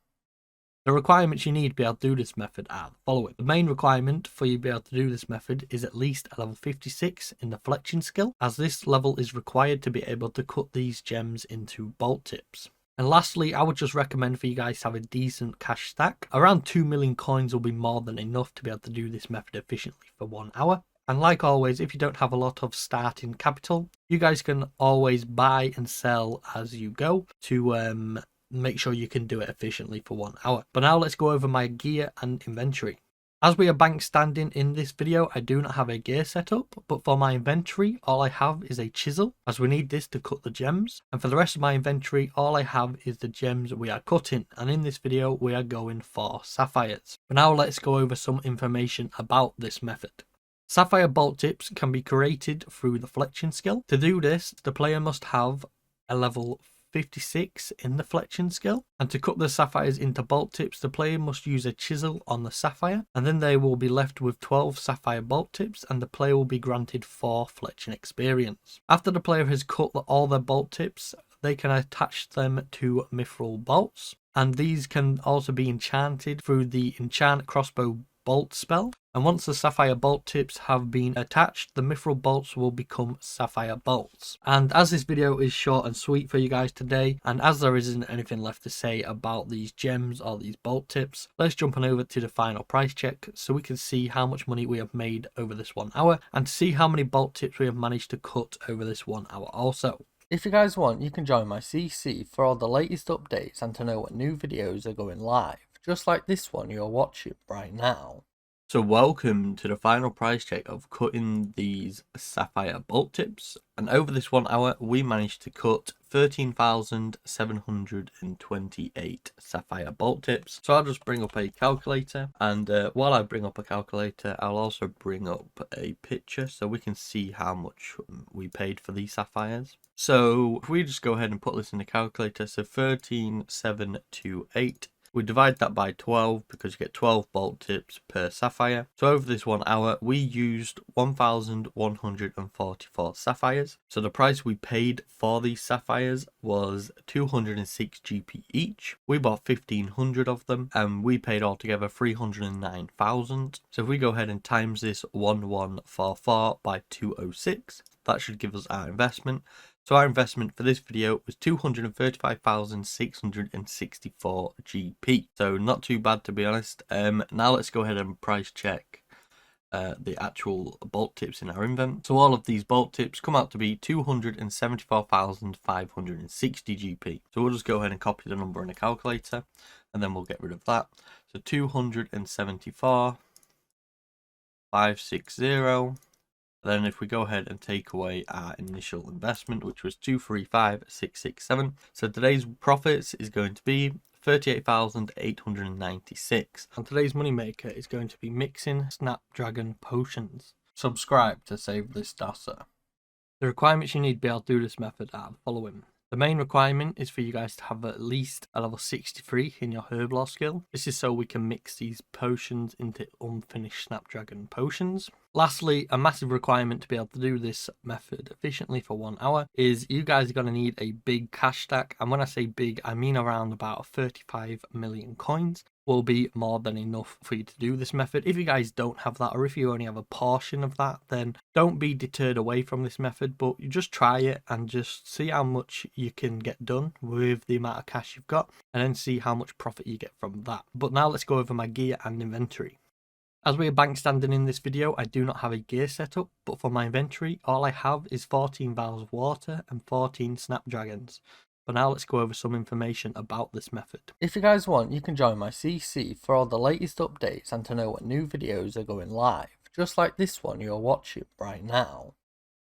The requirements you need to be able to do this method are the following. The main requirement for you to be able to do this method is at least a level 56 in the fletching skill, as this level is required to be able to cut these gems into bolt tips. And lastly, I would just recommend for you guys to have a decent cash stack. Around 2 million coins will be more than enough to be able to do this method efficiently for 1 hour. And like always, if you don't have a lot of starting capital, you guys can always buy and sell as you go to make sure you can do it efficiently for 1 hour. But now let's go over my gear and inventory. As we are bank standing in this video, I do not have a gear setup, but for my inventory, all I have is a chisel, as we need this to cut the gems. And for the rest of my inventory, all I have is the gems we are cutting. And in this video, we are going for sapphires. But now let's go over some information about this method. Sapphire bolt tips can be created through the fletching skill. To do this, the player must have a level 56 in the fletching skill, and to cut the sapphires into bolt tips, the player must use a chisel on the sapphire, and then they will be left with 12 sapphire bolt tips, and the player will be granted 4 fletching experience. After the player has cut all their bolt tips, they can attach them to mithril bolts, and these can also be enchanted through the enchant crossbow bolt spell. And once the sapphire bolt tips have been attached, the mithril bolts will become sapphire bolts. And as this video is short and sweet for you guys today, and as there isn't anything left to say about these gems or these bolt tips, let's jump on over to the final price check so we can see how much money we have made over this 1 hour, and see how many bolt tips we have managed to cut over this 1 hour also. If you guys want, you can join my CC for all the latest updates and to know what new videos are going live, just like this one you're watching right now. So welcome to the final price check of cutting these sapphire bolt tips, and over this 1 hour we managed to cut 13,728 sapphire bolt tips. So I'll just bring up a calculator, and while I bring up a calculator, I'll also bring up a picture so we can see how much we paid for these sapphires. So if we just go ahead and put this in the calculator, so 13,728. We divide that by 12 because you get 12 bolt tips per sapphire. So over this 1 hour, we used 1,144 sapphires. So the price we paid for these sapphires was 206 GP each. We bought 1,500 of them, and we paid altogether 309,000. So if we go ahead and times this 1144 by 206, that should give us our investment. So our investment for this video was 235,664 GP. So not too bad, to be honest. Now let's go ahead and price check the actual bolt tips in our invent. So all of these bolt tips come out to be 274,560 GP. So we'll just go ahead and copy the number in a calculator, and then we'll get rid of that. So 274,560. Then if we go ahead and take away our initial investment, which was 235,667. So today's profits is going to be 38,896. And today's moneymaker is going to be mixing Snapdragon potions. Subscribe to save this data. The requirements you need to be able to do this method are the following. The main requirement is for you guys to have at least a level 63 in your herb law skill. This is so we can mix these potions into unfinished Snapdragon potions. Lastly, a massive requirement to be able to do this method efficiently for 1 hour is you guys are going to need a big cash stack. And when I say big, I mean around about 35 million coins. Will be more than enough for you to do this method. If you guys don't have that, or if you only have a portion of that, then don't be deterred away from this method, but you just try it and just see how much you can get done with the amount of cash you've got, and then see how much profit you get from that. But now let's go over my gear and inventory. As we are bank standing in this video, I do not have a gear setup, but for my inventory, all I have is 14 vials of water and 14 Snapdragons. But now let's go over some information about this method. If you guys want, you can join my CC for all the latest updates and to know what new videos are going live, just like this one you're watching right now.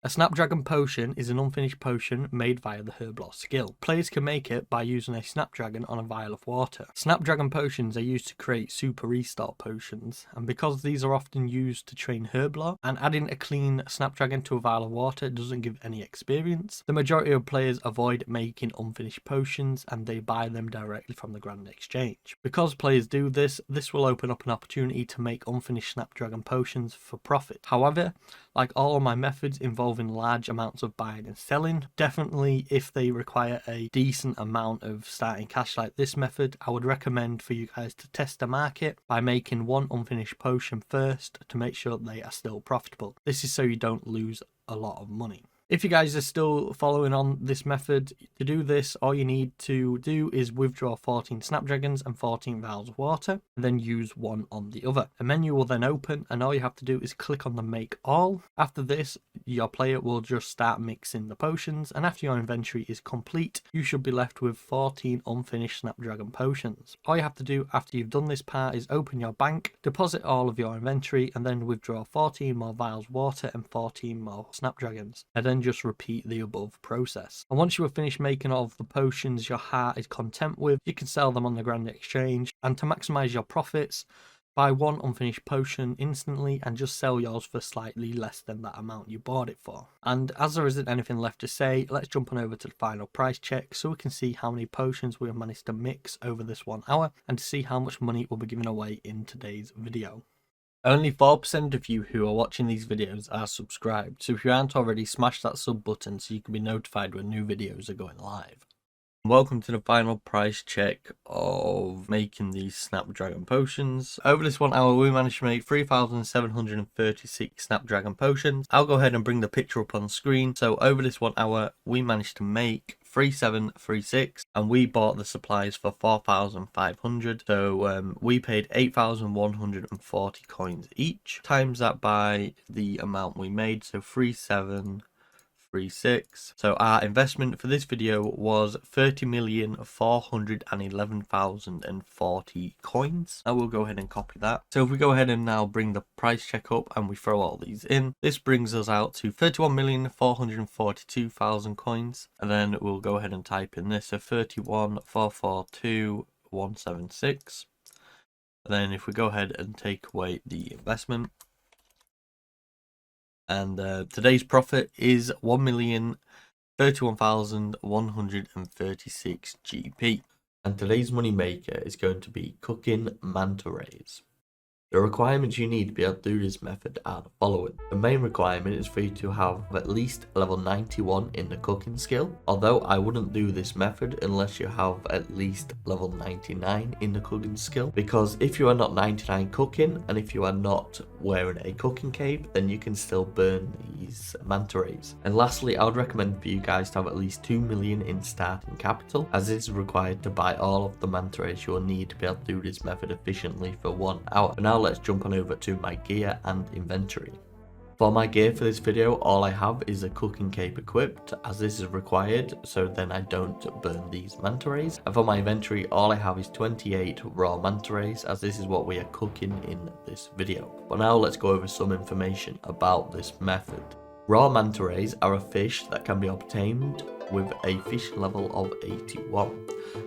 A Snapdragon potion is an unfinished potion made via the herb lore skill. Players can make it by using a Snapdragon on a vial of water. Snapdragon potions are used to create super restart potions, and because these are often used to train herb lore, and adding a clean Snapdragon to a vial of water doesn't give any experience, the majority of players avoid making unfinished potions and they buy them directly from the Grand Exchange. Because players do this, this will open up an opportunity to make unfinished Snapdragon potions for profit. However, like all of my methods involving large amounts of buying and selling, definitely if they require a decent amount of starting cash like this method, I would recommend for you guys to test the market by making one unfinished potion first to make sure they are still profitable. This is so you don't lose a lot of money. If you guys are still following on this method, to do this, all you need to do is withdraw 14 Snapdragons and 14 vials of water, and then use one on the other. A menu will then open, and all you have to do is click on the make all. After this, your player will just start mixing the potions, and after your inventory is complete, you should be left with 14 unfinished Snapdragon potions. All you have to do after you've done this part is open your bank, deposit all of your inventory, and then withdraw 14 more vials of water and 14 more Snapdragons, and then just repeat the above process. And once you have finished making all of the potions your heart is content with, you can sell them on the Grand Exchange, and to maximize your profits, buy one unfinished potion instantly and just sell yours for slightly less than that amount you bought it for. And as there isn't anything left to say, let's jump on over to the final price check so we can see how many potions we have managed to mix over this 1 hour and to see how much money will be given away in today's video. Only 4% of you who are watching these videos are subscribed, so if you aren't already, smash that sub button so you can be notified when new videos are going live. Welcome to the final price check of making these Snapdragon potions. Over this 1 hour we managed to make 3,736 Snapdragon potions. I'll go ahead and bring the picture up on screen. So over this 1 hour we managed to make 3736 and we bought the supplies for 4,500. So we paid 8,140 coins each. Times that by the amount we made, so 3736. So our investment for this video was 30,411,040 coins. I will go ahead and copy that. So if we go ahead and now bring the price check up and we throw all these in, this brings us out to 31,442,000 coins. And then we'll go ahead and type in this, so 31,442,176. And then if we go ahead and take away the investment, and today's profit is 1,031,136 GP. And today's money maker is going to be cooking manta rays. The requirements you need to be able to do this method are the following. The main requirement is for you to have at least level 91 in the cooking skill, although I wouldn't do this method unless you have at least level 99 in the cooking skill, because if you are not 99 cooking and if you are not wearing a cooking cape, then you can still burn these manta rays. And lastly, I would recommend for you guys to have at least 2 million in starting capital, as it is required to buy all of the manta rays you will need to be able to do this method efficiently for 1 hour. But now let's jump on over to my gear and inventory. For my gear for this video, all I have is a cooking cape equipped, as this is required so then I don't burn these manta rays. And for my inventory, all I have is 28 raw manta rays, as this is what we are cooking in this video. But now let's go over some information about this method. Raw manta rays are a fish that can be obtained with a fishing level of 81.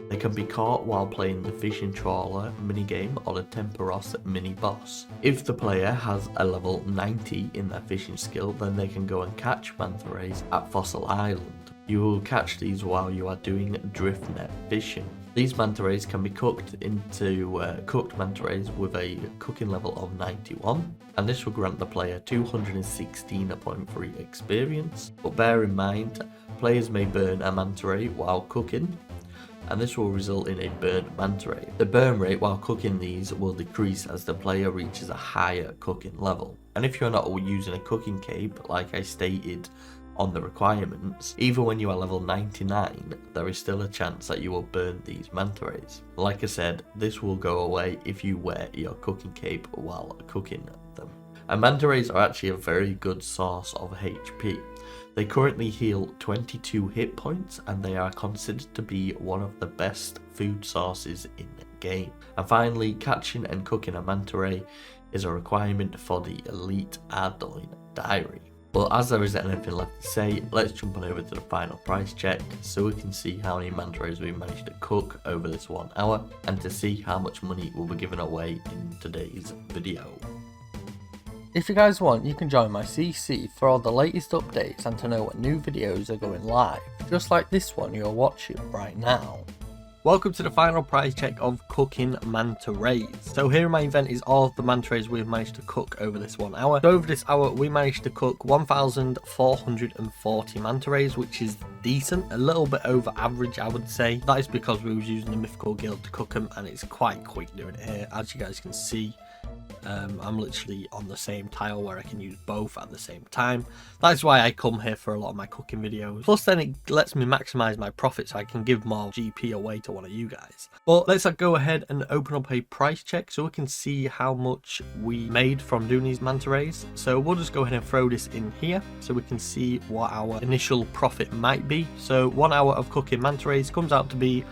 They can be caught while playing the fishing trawler minigame or the Temperos mini boss. If the player has a level 90 in their fishing skill, then they can go and catch manta rays at Fossil Island. You will catch these while you are doing drift net fishing. These manta rays can be cooked into cooked manta rays with a cooking level of 91, and this will grant the player 216.3 experience. But bear in mind, players may burn a manta ray while cooking, and this will result in a burnt manta ray. The burn rate while cooking these will decrease as the player reaches a higher cooking level. And if you're not using a cooking cape, like I stated on the requirements, even when you are level 99, there is still a chance that you will burn these manta rays. Like I said, this will go away if you wear your cooking cape while cooking them. And manta rays are actually a very good source of HP. They currently heal 22 hit points, and they are considered to be one of the best food sources in the game. And finally, catching and cooking a manta ray is a requirement for the Elite Ardoin Diary. Well, as there isn't anything left to say, let's jump on over to the final price check so we can see how many manta rays we managed to cook over this 1 hour and to see how much money will be given away in today's video. If you guys want, you can join my CC for all the latest updates and to know when new videos are going live, just like this one you're watching right now. Welcome to the final price check of cooking manta rays. So here in my event is all of the manta rays we've managed to cook over this 1 hour. So over this hour we managed to cook 1,440 manta rays, which is decent, a little bit over average I would say. That is because we was using the mythical guild to cook them and it's quite quick doing it here. As you guys can see, I'm literally on the same tile where I can use both at the same time. That's why I come here for a lot of my cooking videos. Plus then it lets me maximize my profit so I can give more GP away to one of you guys. But let's go ahead and open up a price check so we can see how much we made from doing these manta rays. So we'll just go ahead and throw this in here so we can see what our initial profit might be. So 1 hour of cooking manta rays comes out to be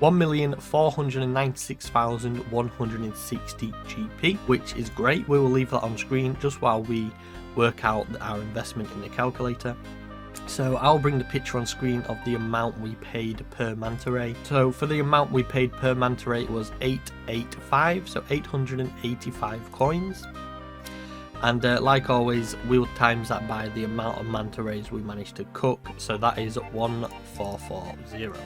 1,496,160 GP, which is great. We will leave that on screen just while we work out our investment in the calculator. So I'll bring the picture on screen of the amount we paid per manta ray. So for the amount we paid per manta ray was 885, so 885 coins. And like always, we'll times that by the amount of manta rays we managed to cook, so that is 1440.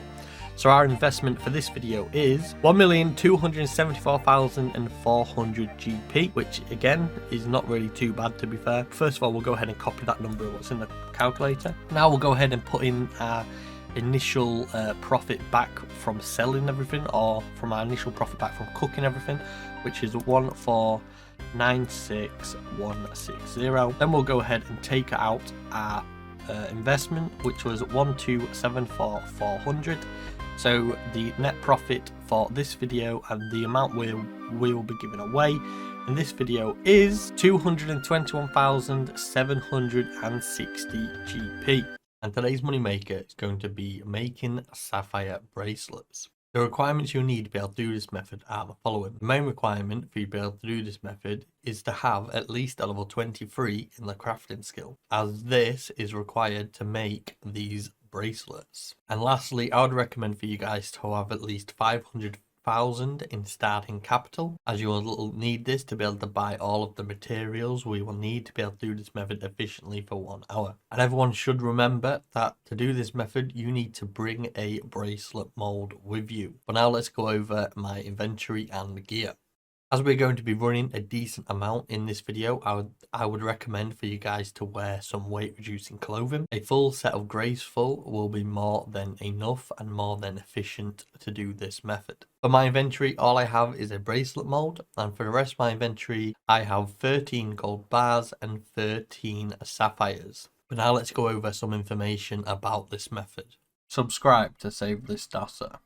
So our investment for this video is 1,274,400 GP, which again is not really too bad to be fair. First of all, we'll go ahead and copy that number of what's in the calculator. Now we'll go ahead and put in our initial profit back from selling everything, or from our initial profit back from cooking everything, which is 1,496,160. Then we'll go ahead and take out our investment, which was 1,274,400. So the net profit for this video and the amount we will be giving away in this video is 221,760 GP. And today's moneymaker is going to be making sapphire bracelets. The requirements you'll need to be able to do this method are the following. The main requirement for you to be able to do this method is to have at least a level 23 in the crafting skill, as this is required to make these bracelets. And lastly, I would recommend for you guys to have at least 500,000 in starting capital, as you will need this to be able to buy all of the materials we will need to be able to do this method efficiently for 1 hour. And everyone should remember that to do this method you need to bring a bracelet mold with you. But now let's go over my inventory and gear. As we're going to be running a decent amount in this video, I would recommend for you guys to wear some weight reducing clothing. A full set of graceful will be more than enough and more than efficient to do this method. For my inventory, all I have is a bracelet mold, and for the rest of my inventory, I have 13 gold bars and 13 sapphires. But now let's go over some information about this method. Subscribe to save this data.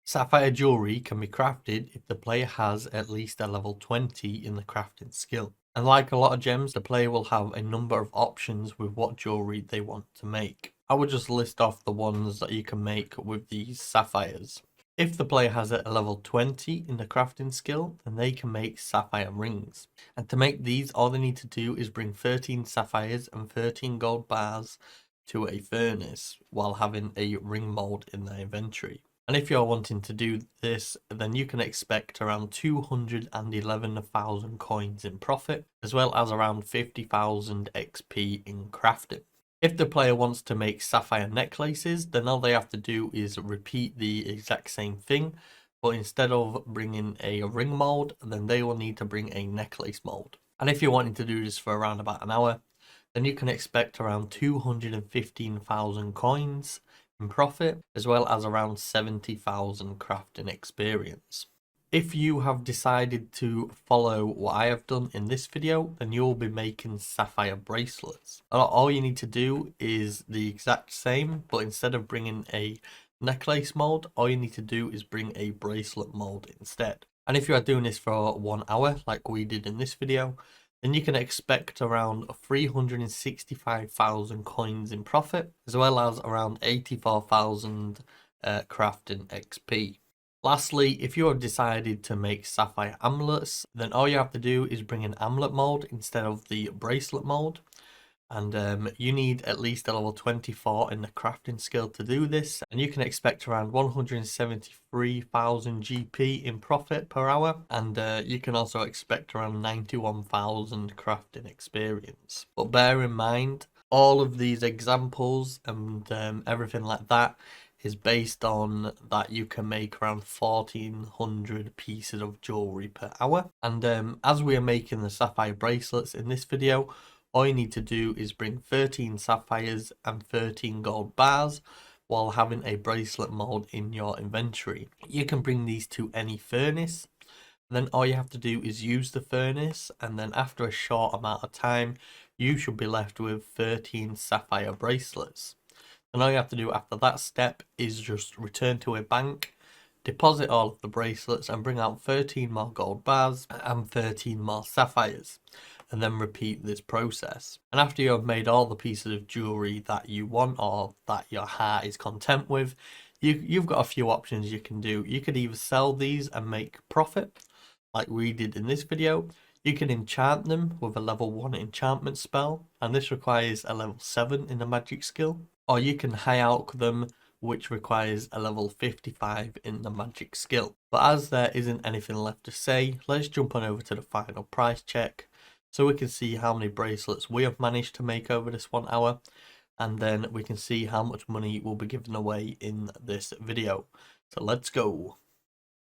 Sapphire jewelry can be crafted if the player has at least a level 20 in the crafting skill. And like a lot of gems, the player will have a number of options with what jewelry they want to make. I will just list off the ones that you can make with these sapphires. If the player has a level 20 in the crafting skill, then they can make sapphire rings. And to make these, all they need to do is bring 13 sapphires and 13 gold bars to a furnace while having a ring mold in their inventory. And if you're wanting to do this, then you can expect around 211,000 coins in profit, as well as around 50,000 XP in crafting. If the player wants to make sapphire necklaces, then all they have to do is repeat the exact same thing, but instead of bringing a ring mold, then they will need to bring a necklace mold. And if you're wanting to do this for around about an hour, then you can expect around 215,000 coins in profit, as well as around 70,000 crafting experience. If you have decided to follow what I have done in this video, then you'll be making sapphire bracelets. All you need to do is the exact same, but instead of bringing a necklace mold, all you need to do is bring a bracelet mold instead. And if you are doing this for 1 hour, like we did in this video, then you can expect around 365,000 coins in profit, as well as around 84,000 crafting XP. Lastly, if you have decided to make sapphire amulets, then all you have to do is bring an amulet mold instead of the bracelet mold. And you need at least a level 24 in the crafting skill to do this, and you can expect around 173,000 GP in profit per hour, and you can also expect around 91,000 crafting experience. But bear in mind, all of these examples and everything like that is based on that you can make around 1,400 pieces of jewelry per hour. And as we are making the sapphire bracelets in this video, all you need to do is bring 13 sapphires and 13 gold bars while having a bracelet mold in your inventory. You can bring these to any furnace. Then all you have to do is use the furnace, and then after a short amount of time, you should be left with 13 sapphire bracelets. And all you have to do after that step is just return to a bank, deposit all of the bracelets, and bring out 13 more gold bars and 13 more sapphires, and then repeat this process. And after you have made all the pieces of jewelry that you want or that your heart is content with, you've got a few options you can do. You could either sell these and make profit, like we did in this video. You can enchant them with a level 1 enchantment spell, and this requires a level 7 in the magic skill. Or you can high alch them, which requires a level 55 in the magic skill. But as there isn't anything left to say, let's jump on over to the final price check, so we can see how many bracelets we have managed to make over this 1 hour, and then we can see how much money will be given away in this video. So let's go.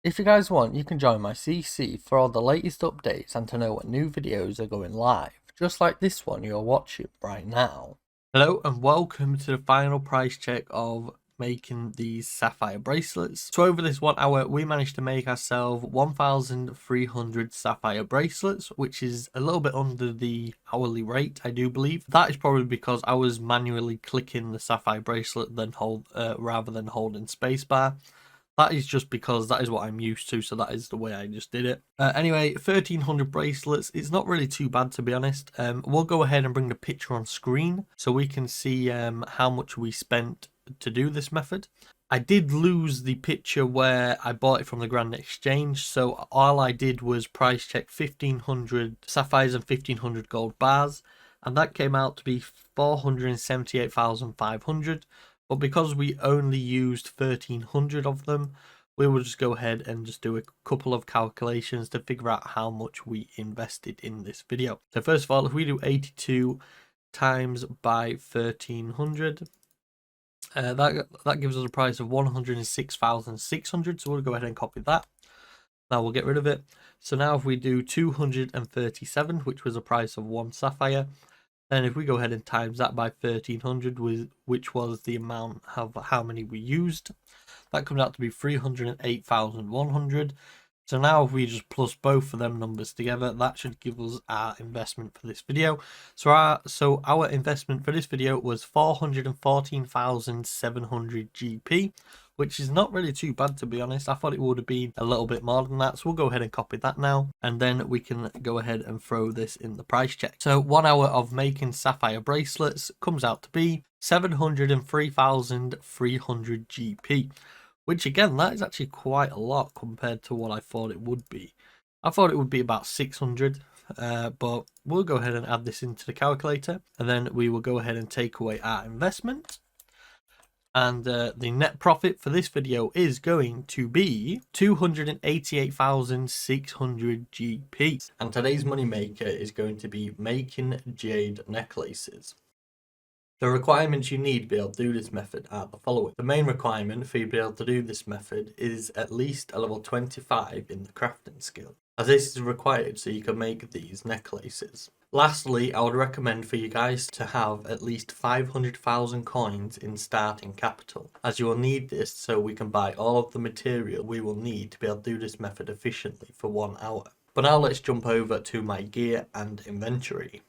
If you guys want, you can join my CC for all the latest updates and to know when new videos are going live, just like this one you're watching right now. Hello and welcome to the final price check of making these sapphire bracelets. So over this 1 hour, we managed to make ourselves 1,300 sapphire bracelets, which is a little bit under the hourly rate, I do believe. That is probably because I was manually clicking the sapphire bracelet rather than holding spacebar. That is just because that is what I'm used to, so that is the way I just did it. Anyway, 1,300 bracelets. It's not really too bad, to be honest. We'll go ahead and bring the picture on screen so we can see how much we spent to do this method. I did lose the picture where I bought it from the Grand Exchange, so all I did was price check 1,500 sapphires and 1,500 gold bars, and that came out to be 478,500. But because we only used 1,300 of them, we will just go ahead and just do a couple of calculations to figure out how much we invested in this video. So first of all, if we do 82 times by 1,300, that gives us a price of 106,600. So we'll go ahead and copy that. Now we'll get rid of it. So now if we do 237, which was a price of 1 sapphire, and if we go ahead and times that by 1,300, which was the amount of how many we used, that comes out to be 308,100. So now if we just plus both of them numbers together, that should give us our investment for this video. So our investment for this video was 414,700 GP, which is not really too bad, to be honest. I thought it would have been a little bit more than that. So we'll go ahead and copy that now, and then we can go ahead and throw this in the price check. So 1 hour of making sapphire bracelets comes out to be 703,300 GP. Which again, that is actually quite a lot compared to what I thought it would be. I thought it would be about 600, but we'll go ahead and add this into the calculator, and then we will go ahead and take away our investment. And the net profit for this video is going to be 288,600 GP. And today's moneymaker is going to be making jade necklaces. The requirements you need to be able to do this method are the following. The main requirement for you to be able to do this method is at least a level 25 in the crafting skill, as this is required so you can make these necklaces. Lastly, I would recommend for you guys to have at least 500,000 coins in starting capital, as you will need this so we can buy all of the material we will need to be able to do this method efficiently for 1 hour. But now let's jump over to my gear and inventory.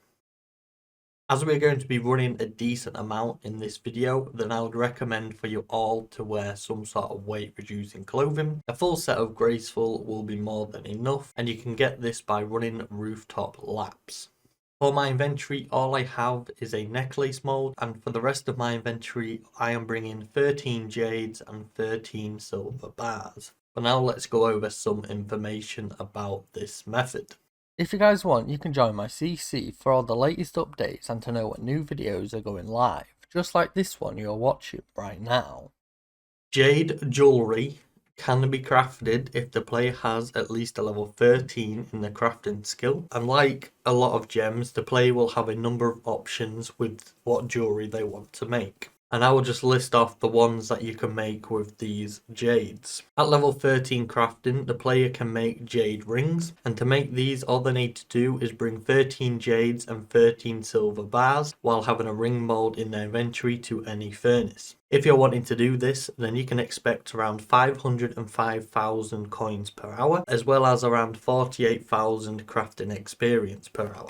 As we're going to be running a decent amount in this video, then I would recommend for you all to wear some sort of weight reducing clothing. A full set of graceful will be more than enough, and you can get this by running rooftop laps. For my inventory, all I have is a necklace mold, and for the rest of my inventory, I am bringing 13 jades and 13 silver bars. But now let's go over some information about this method. If you guys want, you can join my CC for all the latest updates and to know when new videos are going live, just like this one you're watching right now. Jade jewellery can be crafted if the player has at least a level 13 in the crafting skill. And like a lot of gems, the player will have a number of options with what jewellery they want to make. And I will just list off the ones that you can make with these jades. At level 13 crafting, the player can make jade rings, and to make these all they need to do is bring 13 jades and 13 silver bars while having a ring mold in their inventory to any furnace. If you're wanting to do this, then you can expect around 505,000 coins per hour, as well as around 48,000 crafting experience per hour.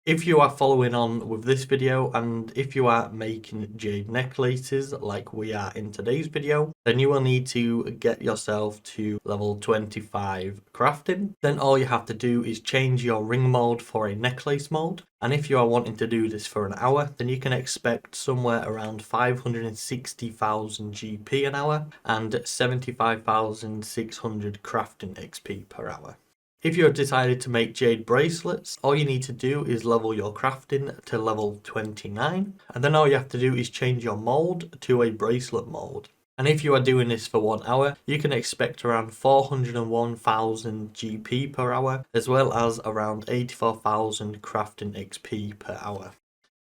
If you are following on with this video and if you are making jade necklaces like we are in today's video, then you will need to get yourself to level 25 crafting. Then all you have to do is change your ring mold for a necklace mold. And if you are wanting to do this for an hour, then you can expect somewhere around 560,000 GP an hour and 75,600 crafting XP per hour. If you have decided to make jade bracelets, all you need to do is level your crafting to level 29, and then all you have to do is change your mold to a bracelet mold. And if you are doing this for 1 hour, you can expect around 401,000 GP per hour, as well as around 84,000 crafting XP per hour.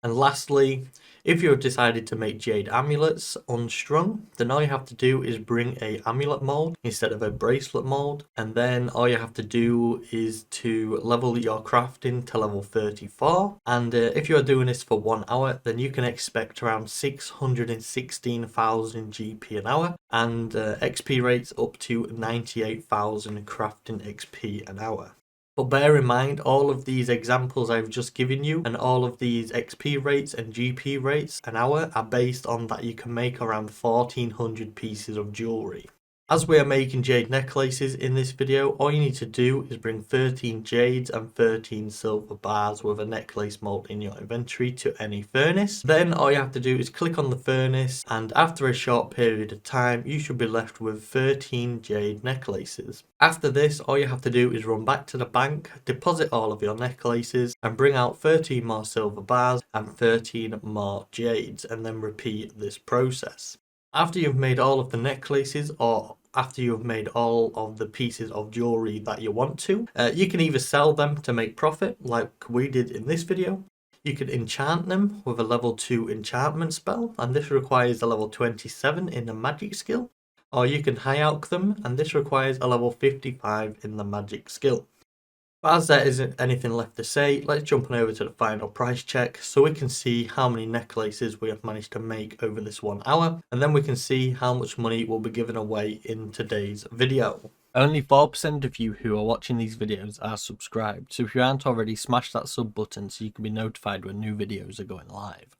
And lastly, if you have decided to make jade amulets unstrung, then all you have to do is bring a amulet mold instead of a bracelet mold, and then all you have to do is to level your crafting to level 34. And if you are doing this for 1 hour, then you can expect around 616,000 GP an hour and XP rates up to 98,000 crafting XP an hour. But bear in mind, all of these examples I've just given you and all of these XP rates and GP rates an hour are based on that you can make around 1400 pieces of jewellery. As we are making jade necklaces in this video, all you need to do is bring 13 jades and 13 silver bars with a necklace mold in your inventory to any furnace. Then all you have to do is click on the furnace, and after a short period of time you should be left with 13 jade necklaces. After this, all you have to do is run back to the bank, deposit all of your necklaces and bring out 13 more silver bars and 13 more jades, and then repeat this process. After you've made all of the necklaces, or after you've made all of the pieces of jewelry that you want to, you can either sell them to make profit like we did in this video. You could enchant them with a level 2 enchantment spell, and this requires a level 27 in the magic skill. Or you can high alch them, and this requires a level 55 in the magic skill. But as there isn't anything left to say, let's jump on over to the final price check so we can see how many necklaces we have managed to make over this 1 hour, and then we can see how much money will be given away in today's video. Only 4% of you who are watching these videos are subscribed, so if you aren't already, smash that sub button so you can be notified when new videos are going live.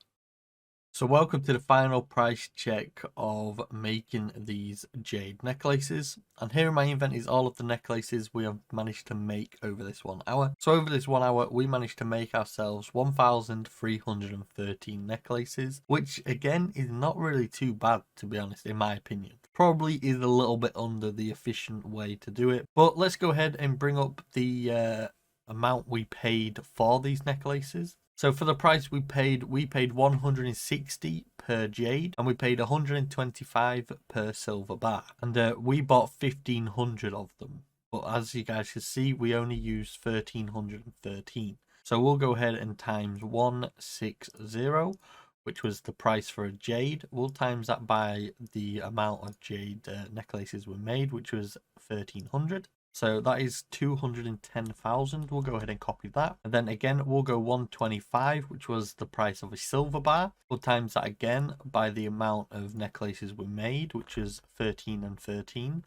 So welcome to the final price check of making these jade necklaces, and here in my inventory is all of the necklaces we have managed to make over this 1 hour. So over this 1 hour we managed to make ourselves 1,313 necklaces, which again is not really too bad, to be honest, in my opinion. Probably is a little bit under the efficient way to do it, but let's go ahead and bring up the amount we paid for these necklaces. So for the price we paid 160 per jade, and we paid 125 per silver bar, and we bought 1,500 of them. But as you guys can see, we only used 1,313. So we'll go ahead and times 160, which was the price for a jade. We'll times that by the amount of jade necklaces we made, which was 1,300. So that is 210,000. We'll go ahead and copy that. And then again, we'll go 125, which was the price of a silver bar. We'll times that again by the amount of necklaces we made, which is 13 and 13.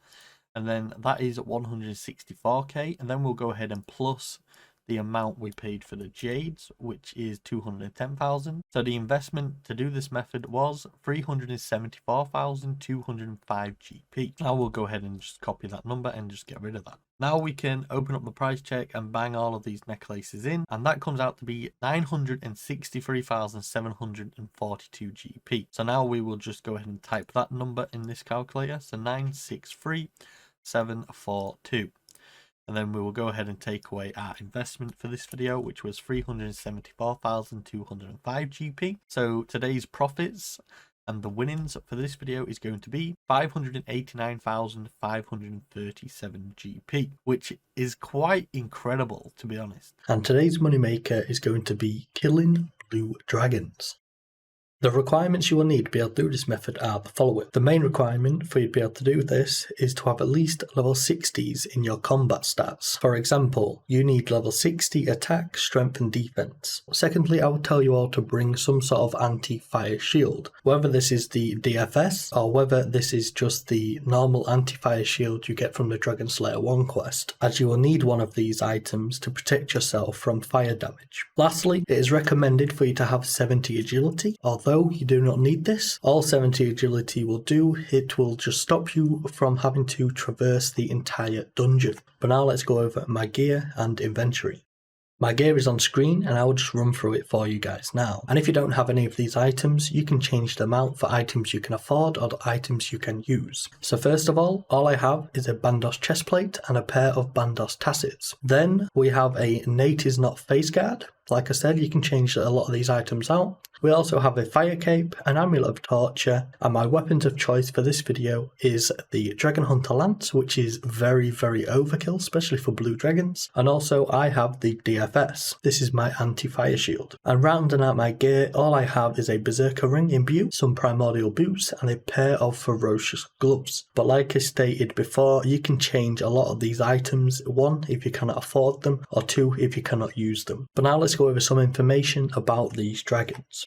And then that is 164k. And then we'll go ahead and plus the amount we paid for the jades, which is 210,000. So the investment to do this method was 374,205 GP. Now we'll go ahead and just copy that number and just get rid of that. Now we can open up the price check and bang all of these necklaces in, and that comes out to be 963,742 GP. So now we will just go ahead and type that number in this calculator. So 963,742. And then we will go ahead and take away our investment for this video, which was 374,205 GP. So today's profits and the winnings for this video is going to be 589,537 GP, which is quite incredible, to be honest. And today's moneymaker is going to be killing blue dragons. The requirements you will need to be able to do this method are the following. The main requirement for you to be able to do this is to have at least level 60s in your combat stats. For example, you need level 60 attack, strength and defense. Secondly, I would tell you all to bring some sort of anti-fire shield. Whether this is the DFS or whether this is just the normal anti-fire shield you get from the Dragon Slayer 1 quest, as you will need one of these items to protect yourself from fire damage. Lastly, it is recommended for you to have 70 agility, although you do not need this. All 70 agility will do, it will just stop you from having to traverse the entire dungeon. But now let's go over my gear and inventory. My gear is on screen and I will just run through it for you guys now. And if you don't have any of these items, you can change them out for items you can afford or the items you can use. So first of all I have is a Bandos chestplate and a pair of Bandos tassets. Then we have a Nate is not face guard. Like I said, you can change a lot of these items out. We also have a fire cape, an amulet of torture, and my weapons of choice for this video is the Dragon Hunter Lance, which is very overkill, especially for blue dragons. And also I have the DFS. This is my anti-fire shield. And rounding out my gear, all I have is a Berserker ring imbue, some primordial boots, and a pair of ferocious gloves. But like I stated before, you can change a lot of these items, 1 if you cannot afford them, or 2 if you cannot use them. But now let's go over some information about these dragons.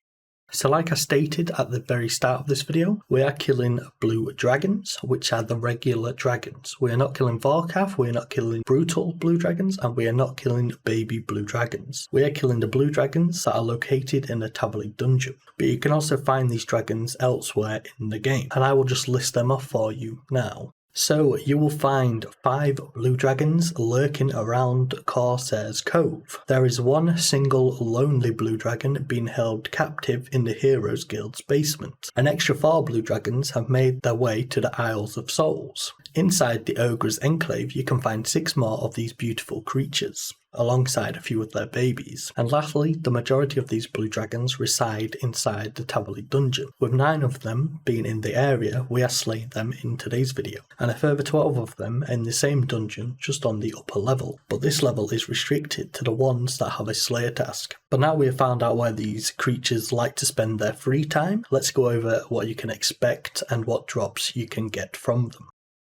So like I stated at the very start of this video, we are killing blue dragons, which are the regular dragons. We are not killing Vorkath, we are not killing brutal blue dragons, and we are not killing baby blue dragons. We are killing the blue dragons that are located in the Tavoli dungeon. But you can also find these dragons elsewhere in the game, and I will just list them off for you now. So you will find 5 blue dragons lurking around Corsair's Cove. There is 1 single lonely blue dragon being held captive in the Heroes Guild's basement. An extra 4 blue dragons have made their way to the Isles of Souls. Inside the Ogre's Enclave you can find 6 more of these beautiful creatures, alongside a few of their babies. And lastly, the majority of these blue dragons reside inside the Tavoli dungeon, with 9 of them being in the area we are slaying them in today's video, and a further 12 of them in the same dungeon just on the upper level, but this level is restricted to the ones that have a slayer task. But now we have found out where these creatures like to spend their free time, let's go over what you can expect and what drops you can get from them.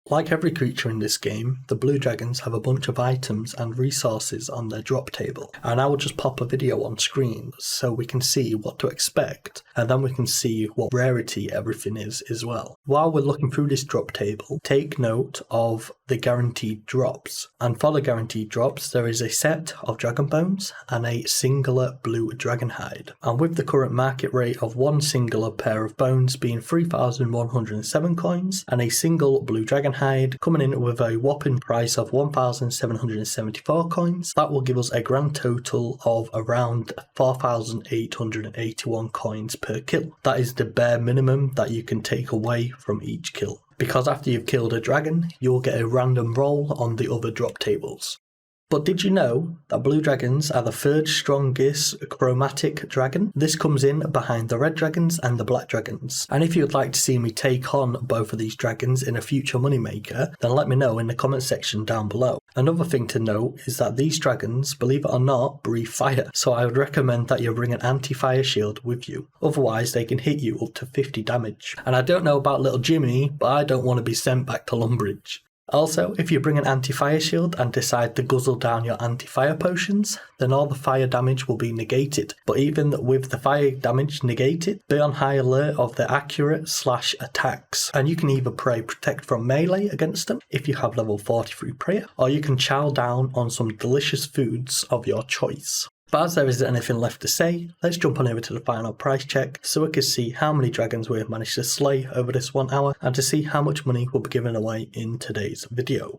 Like every creature in this game, the blue dragons have a bunch of items and resources on their drop table, and I will just pop a video on screen so we can see what to expect, and then we can see what rarity everything is as well. While we're looking through this drop table, take note of the guaranteed drops, and for the guaranteed drops there is a set of dragon bones and a singular blue dragon hide, and with the current market rate of 1 singular pair of bones being 3,107 coins and a single blue dragon hide coming in with a whopping price of 1,774 coins, that will give us a grand total of around 4,881 coins per kill. That is the bare minimum that you can take away from each kill, because after you've killed a dragon you will get a random roll on the other drop tables. But did you know that blue dragons are the 3rd strongest chromatic dragon? This comes in behind the red dragons and the black dragons. And if you would like to see me take on both of these dragons in a future moneymaker, then let me know in the comment section down below. Another thing to note is that these dragons, believe it or not, breathe fire, so I would recommend that you bring an anti-fire shield with you. Otherwise they can hit you up to 50 damage. And I don't know about little Jimmy, but I don't want to be sent back to Lumbridge. Also, if you bring an anti-fire shield and decide to guzzle down your anti-fire potions, then all the fire damage will be negated. But even with the fire damage negated, be on high alert of the accurate / attacks. And you can either pray protect from melee against them if you have level 43 prayer, or you can chow down on some delicious foods of your choice. But as there isn't anything left to say, let's jump on over to the final price check so we can see how many dragons we have managed to slay over this 1 hour and to see how much money will be given away in today's video.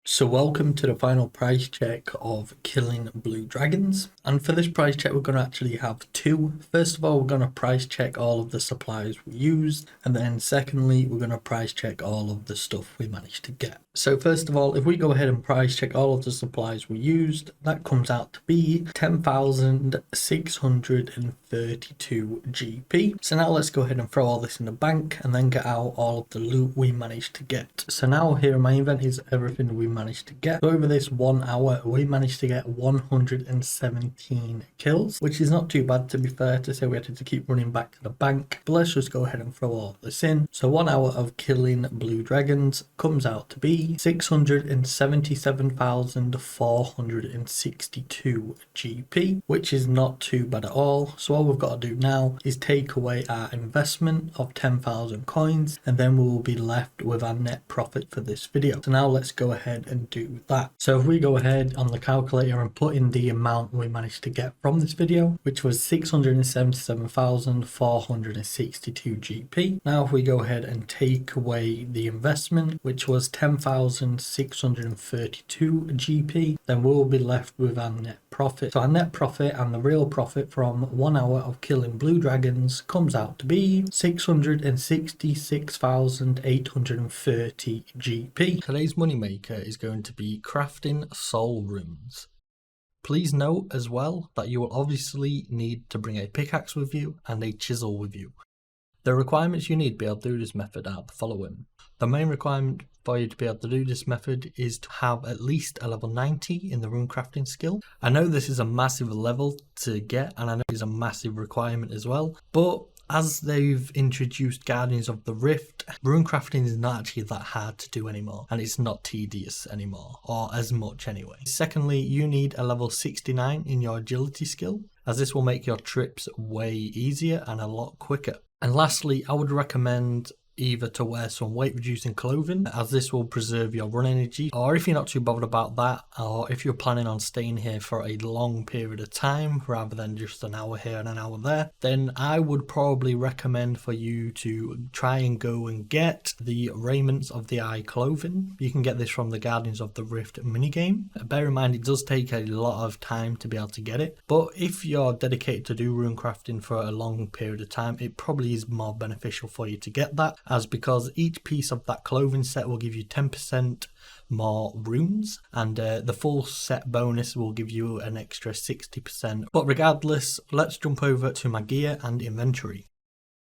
So welcome to the final price check of killing blue dragons, and for this price check we're going to actually have 2. First of all, we're going to price check all of the supplies we used, and then secondly we're going to price check all of the stuff we managed to get. So first of all, if we go ahead and price check all of the supplies we used, that comes out to be 10,632 GP. So now let's go ahead and throw all this in the bank and then get out all of the loot we managed to get. So now here in my inventory is everything we managed to get. So over this 1 hour, we managed to get 117 kills, which is not too bad, to be fair, to say we had to keep running back to the bank. But let's just go ahead and throw all this in. So 1 hour of killing blue dragons comes out to be 677,462 GP, which is not too bad at all. So all we've got to do now is take away our investment of 10,000 coins, and then we will be left with our net profit for this video. So now let's go ahead and do that. So if we go ahead on the calculator and put in the amount we managed to get from this video, which was 677,462 GP. Now if we go ahead and take away the investment, which was 10,632 GP, then we'll be left with our net profit. So our net profit and the real profit from 1 hour of killing blue dragons comes out to be 666,830 GP. Today's moneymaker is going to be crafting soul runes. Please note as well that you will obviously need to bring a pickaxe with you and a chisel with you. The requirements you need to be able to do this method are the following. The main requirement for you to be able to do this method is to have at least a level 90 in the rune crafting skill. I know this is a massive level to get, and I know it's a massive requirement as well, but as they've introduced Guardians of the Rift, rune crafting is not actually that hard to do anymore, and it's not tedious anymore, or as much anyway. Secondly, you need a level 69 in your agility skill, as this will make your trips way easier and a lot quicker. And lastly, I would recommend either to wear some weight reducing clothing, as this will preserve your run energy, or if you're not too bothered about that, or if you're planning on staying here for a long period of time rather than just an hour here and an hour there, then I would probably recommend for you to try and go and get the Raiments of the Eye clothing. You can get this from the Guardians of the Rift minigame. Bear in mind it does take a lot of time to be able to get it, but if you're dedicated to do rune crafting for a long period of time, it probably is more beneficial for you to get that, as because each piece of that clothing set will give you 10% more runes, and the full set bonus will give you an extra 60%. But regardless, let's jump over to my gear and inventory.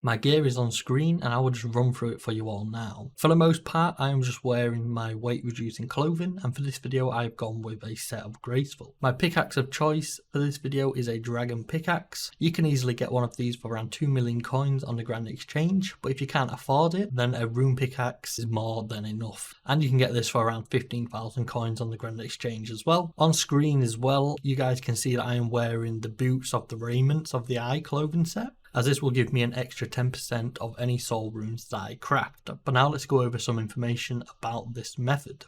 My gear is on screen and I will just run through it for you all now. For the most part, I am just wearing my weight reducing clothing, and for this video I've gone with a set of graceful. My pickaxe of choice for this video is a dragon pickaxe. You can easily get one of these for around 2 million coins on the Grand Exchange, but if you can't afford it, then a rune pickaxe is more than enough. And you can get this for around 15,000 coins on the Grand Exchange as well. On screen as well, you guys can see that I am wearing the boots of the Raiments of the Eye clothing set, as this will give me an extra 10% of any soul runes that I craft. But now let's go over some information about this method.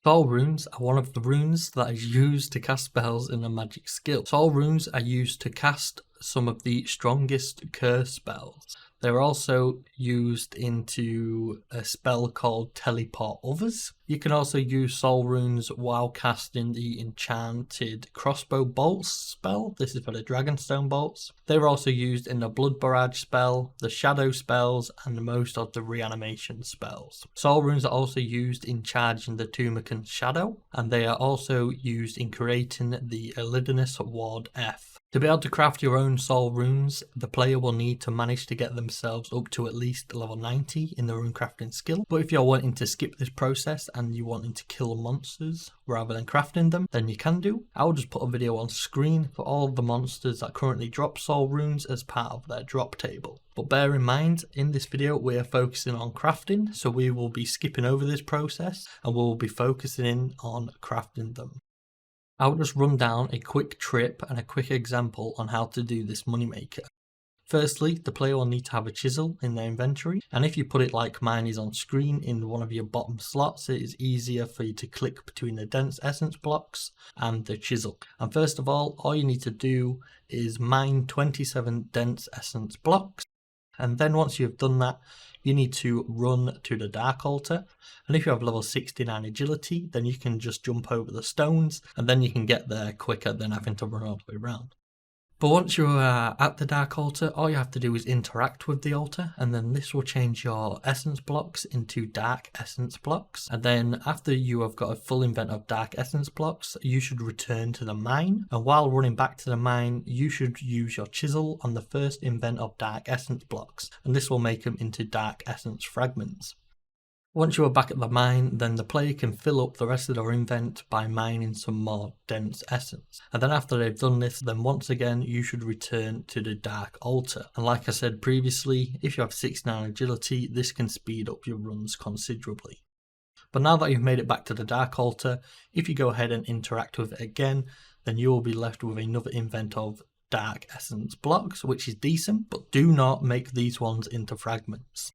Soul runes are one of the runes that is used to cast spells in a magic skill. Soul runes are used to cast some of the strongest curse spells. They're also used into a spell called Teleport Others. You can also use soul runes while casting the enchanted crossbow bolts spell. This is for the dragonstone bolts. They're also used in the blood barrage spell, the shadow spells, and most of the reanimation spells. Soul runes are also used in charging the Tumacan shadow, and they are also used in creating the Elidinus Ward F. To be able to craft your own soul runes, the player will need to manage to get themselves up to at least level 90 in the rune crafting skill. But if you're wanting to skip this process and you're wanting to kill monsters rather than crafting them, then you can do. I'll just put a video on screen for all the monsters that currently drop soul runes as part of their drop table. But bear in mind, in this video we are focusing on crafting, so we will be skipping over this process and we'll be focusing in on crafting them. I'll just run down a quick trip and a quick example on how to do this moneymaker. Firstly, the player will need to have a chisel in their inventory, and if you put it like mine is on screen in one of your bottom slots, it is easier for you to click between the dense essence blocks and the chisel. And first of all you need to do is mine 27 dense essence blocks, and then once you've done that, you need to run to the Dark Altar, and if you have level 69 agility, then you can just jump over the stones, and then you can get there quicker than having to run all the way around. But once you are at the Dark Altar, all you have to do is interact with the altar, and then this will change your essence blocks into dark essence blocks. And then after you have got a full invent of dark essence blocks, you should return to the mine. And while running back to the mine, you should use your chisel on the first invent of dark essence blocks, and this will make them into dark essence fragments. Once you are back at the mine, then the player can fill up the rest of their invent by mining some more dense essence. And then after they've done this, then once again you should return to the Dark Altar. And like I said previously, if you have 69 agility, this can speed up your runs considerably. But now that you've made it back to the Dark Altar, if you go ahead and interact with it again, then you will be left with another invent of Dark Essence blocks, which is decent, but do not make these ones into fragments.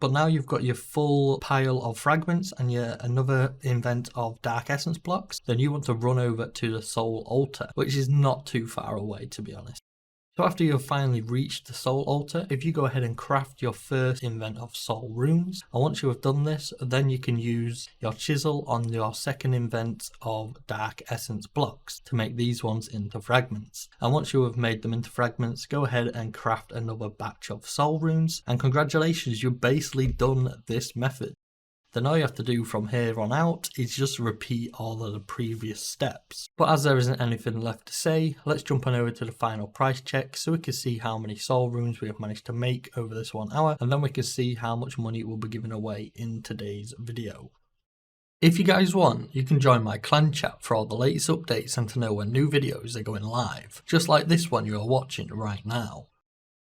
But now you've got your full pile of fragments and another invent of Dark Essence blocks, then you want to run over to the Soul Altar, which is not too far away, to be honest. So after you've finally reached the Soul Altar, if you go ahead and craft your first invent of Soul Runes, and once you have done this, then you can use your chisel on your second invent of Dark Essence blocks to make these ones into fragments. And once you have made them into fragments, go ahead and craft another batch of Soul Runes, and congratulations, you've basically done this method. Then all you have to do from here on out is just repeat all of the previous steps. But as there isn't anything left to say, let's jump on over to the final price check so we can see how many soul runes we have managed to make over this 1 hour, and then we can see how much money we'll be giving away in today's video. If you guys want, you can join my clan chat for all the latest updates and to know when new videos are going live, just like this one you are watching right now.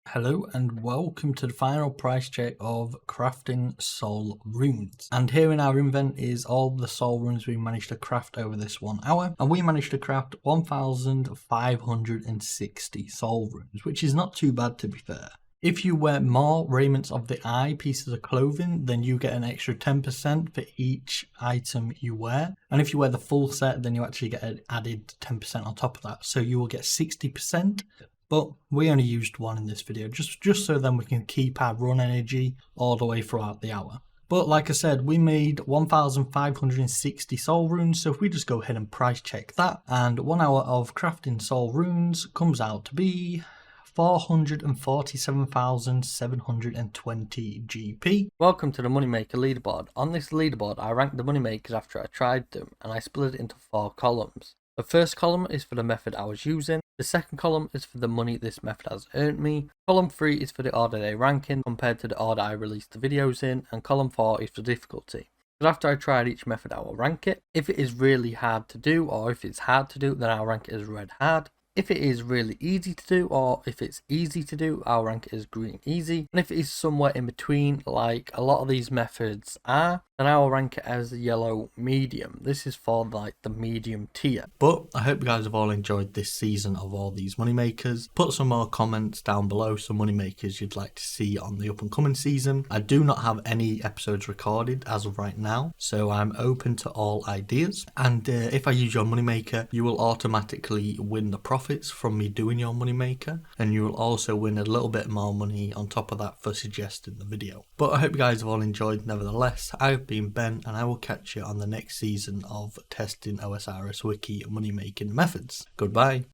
Hello and welcome to the final price check of crafting soul runes. And here in our invent is all the soul runes we managed to craft over this 1 hour. And we managed to craft 1,560 soul runes, which is not too bad to be fair. If you wear more raiments of the eye pieces of clothing, then you get an extra 10% for each item you wear. And if you wear the full set, then you actually get an added 10% on top of that. So you will get 60%. But we only used one in this video, just so then we can keep our run energy all the way throughout the hour. But like I said, we made 1,560 soul runes, so if we just go ahead and price check that, and 1 hour of crafting soul runes comes out to be 447,720 GP. Welcome to the Moneymaker leaderboard. On this leaderboard, I ranked the Moneymakers after I tried them, and I split it into 4 columns. The first column is for the method I was using, the second column is for the money this method has earned me, column 3 is for the order they rank in compared to the order I released the videos in, and column 4 is for difficulty. So after I tried each method I will rank it. If it is really hard to do or if it's hard to do, then I'll rank it as red hard. If it is really easy to do or if it's easy to do, I'll rank it as green easy. And if it is somewhere in between, like a lot of these methods are, then I will rank it as yellow medium. This is for like the medium tier. But I hope you guys have all enjoyed this season of all these moneymakers. Put some more comments down below, some moneymakers you'd like to see on the up and coming season. I do not have any episodes recorded as of right now, so I'm open to all ideas. And if I use your moneymaker, you will automatically win the profits from me doing your moneymaker, and you will also win a little bit more money on top of that for suggesting the video. But I hope you guys have all enjoyed nevertheless. I've been Ben, and I will catch you on the next season of testing OSRS Wiki money making methods. Goodbye.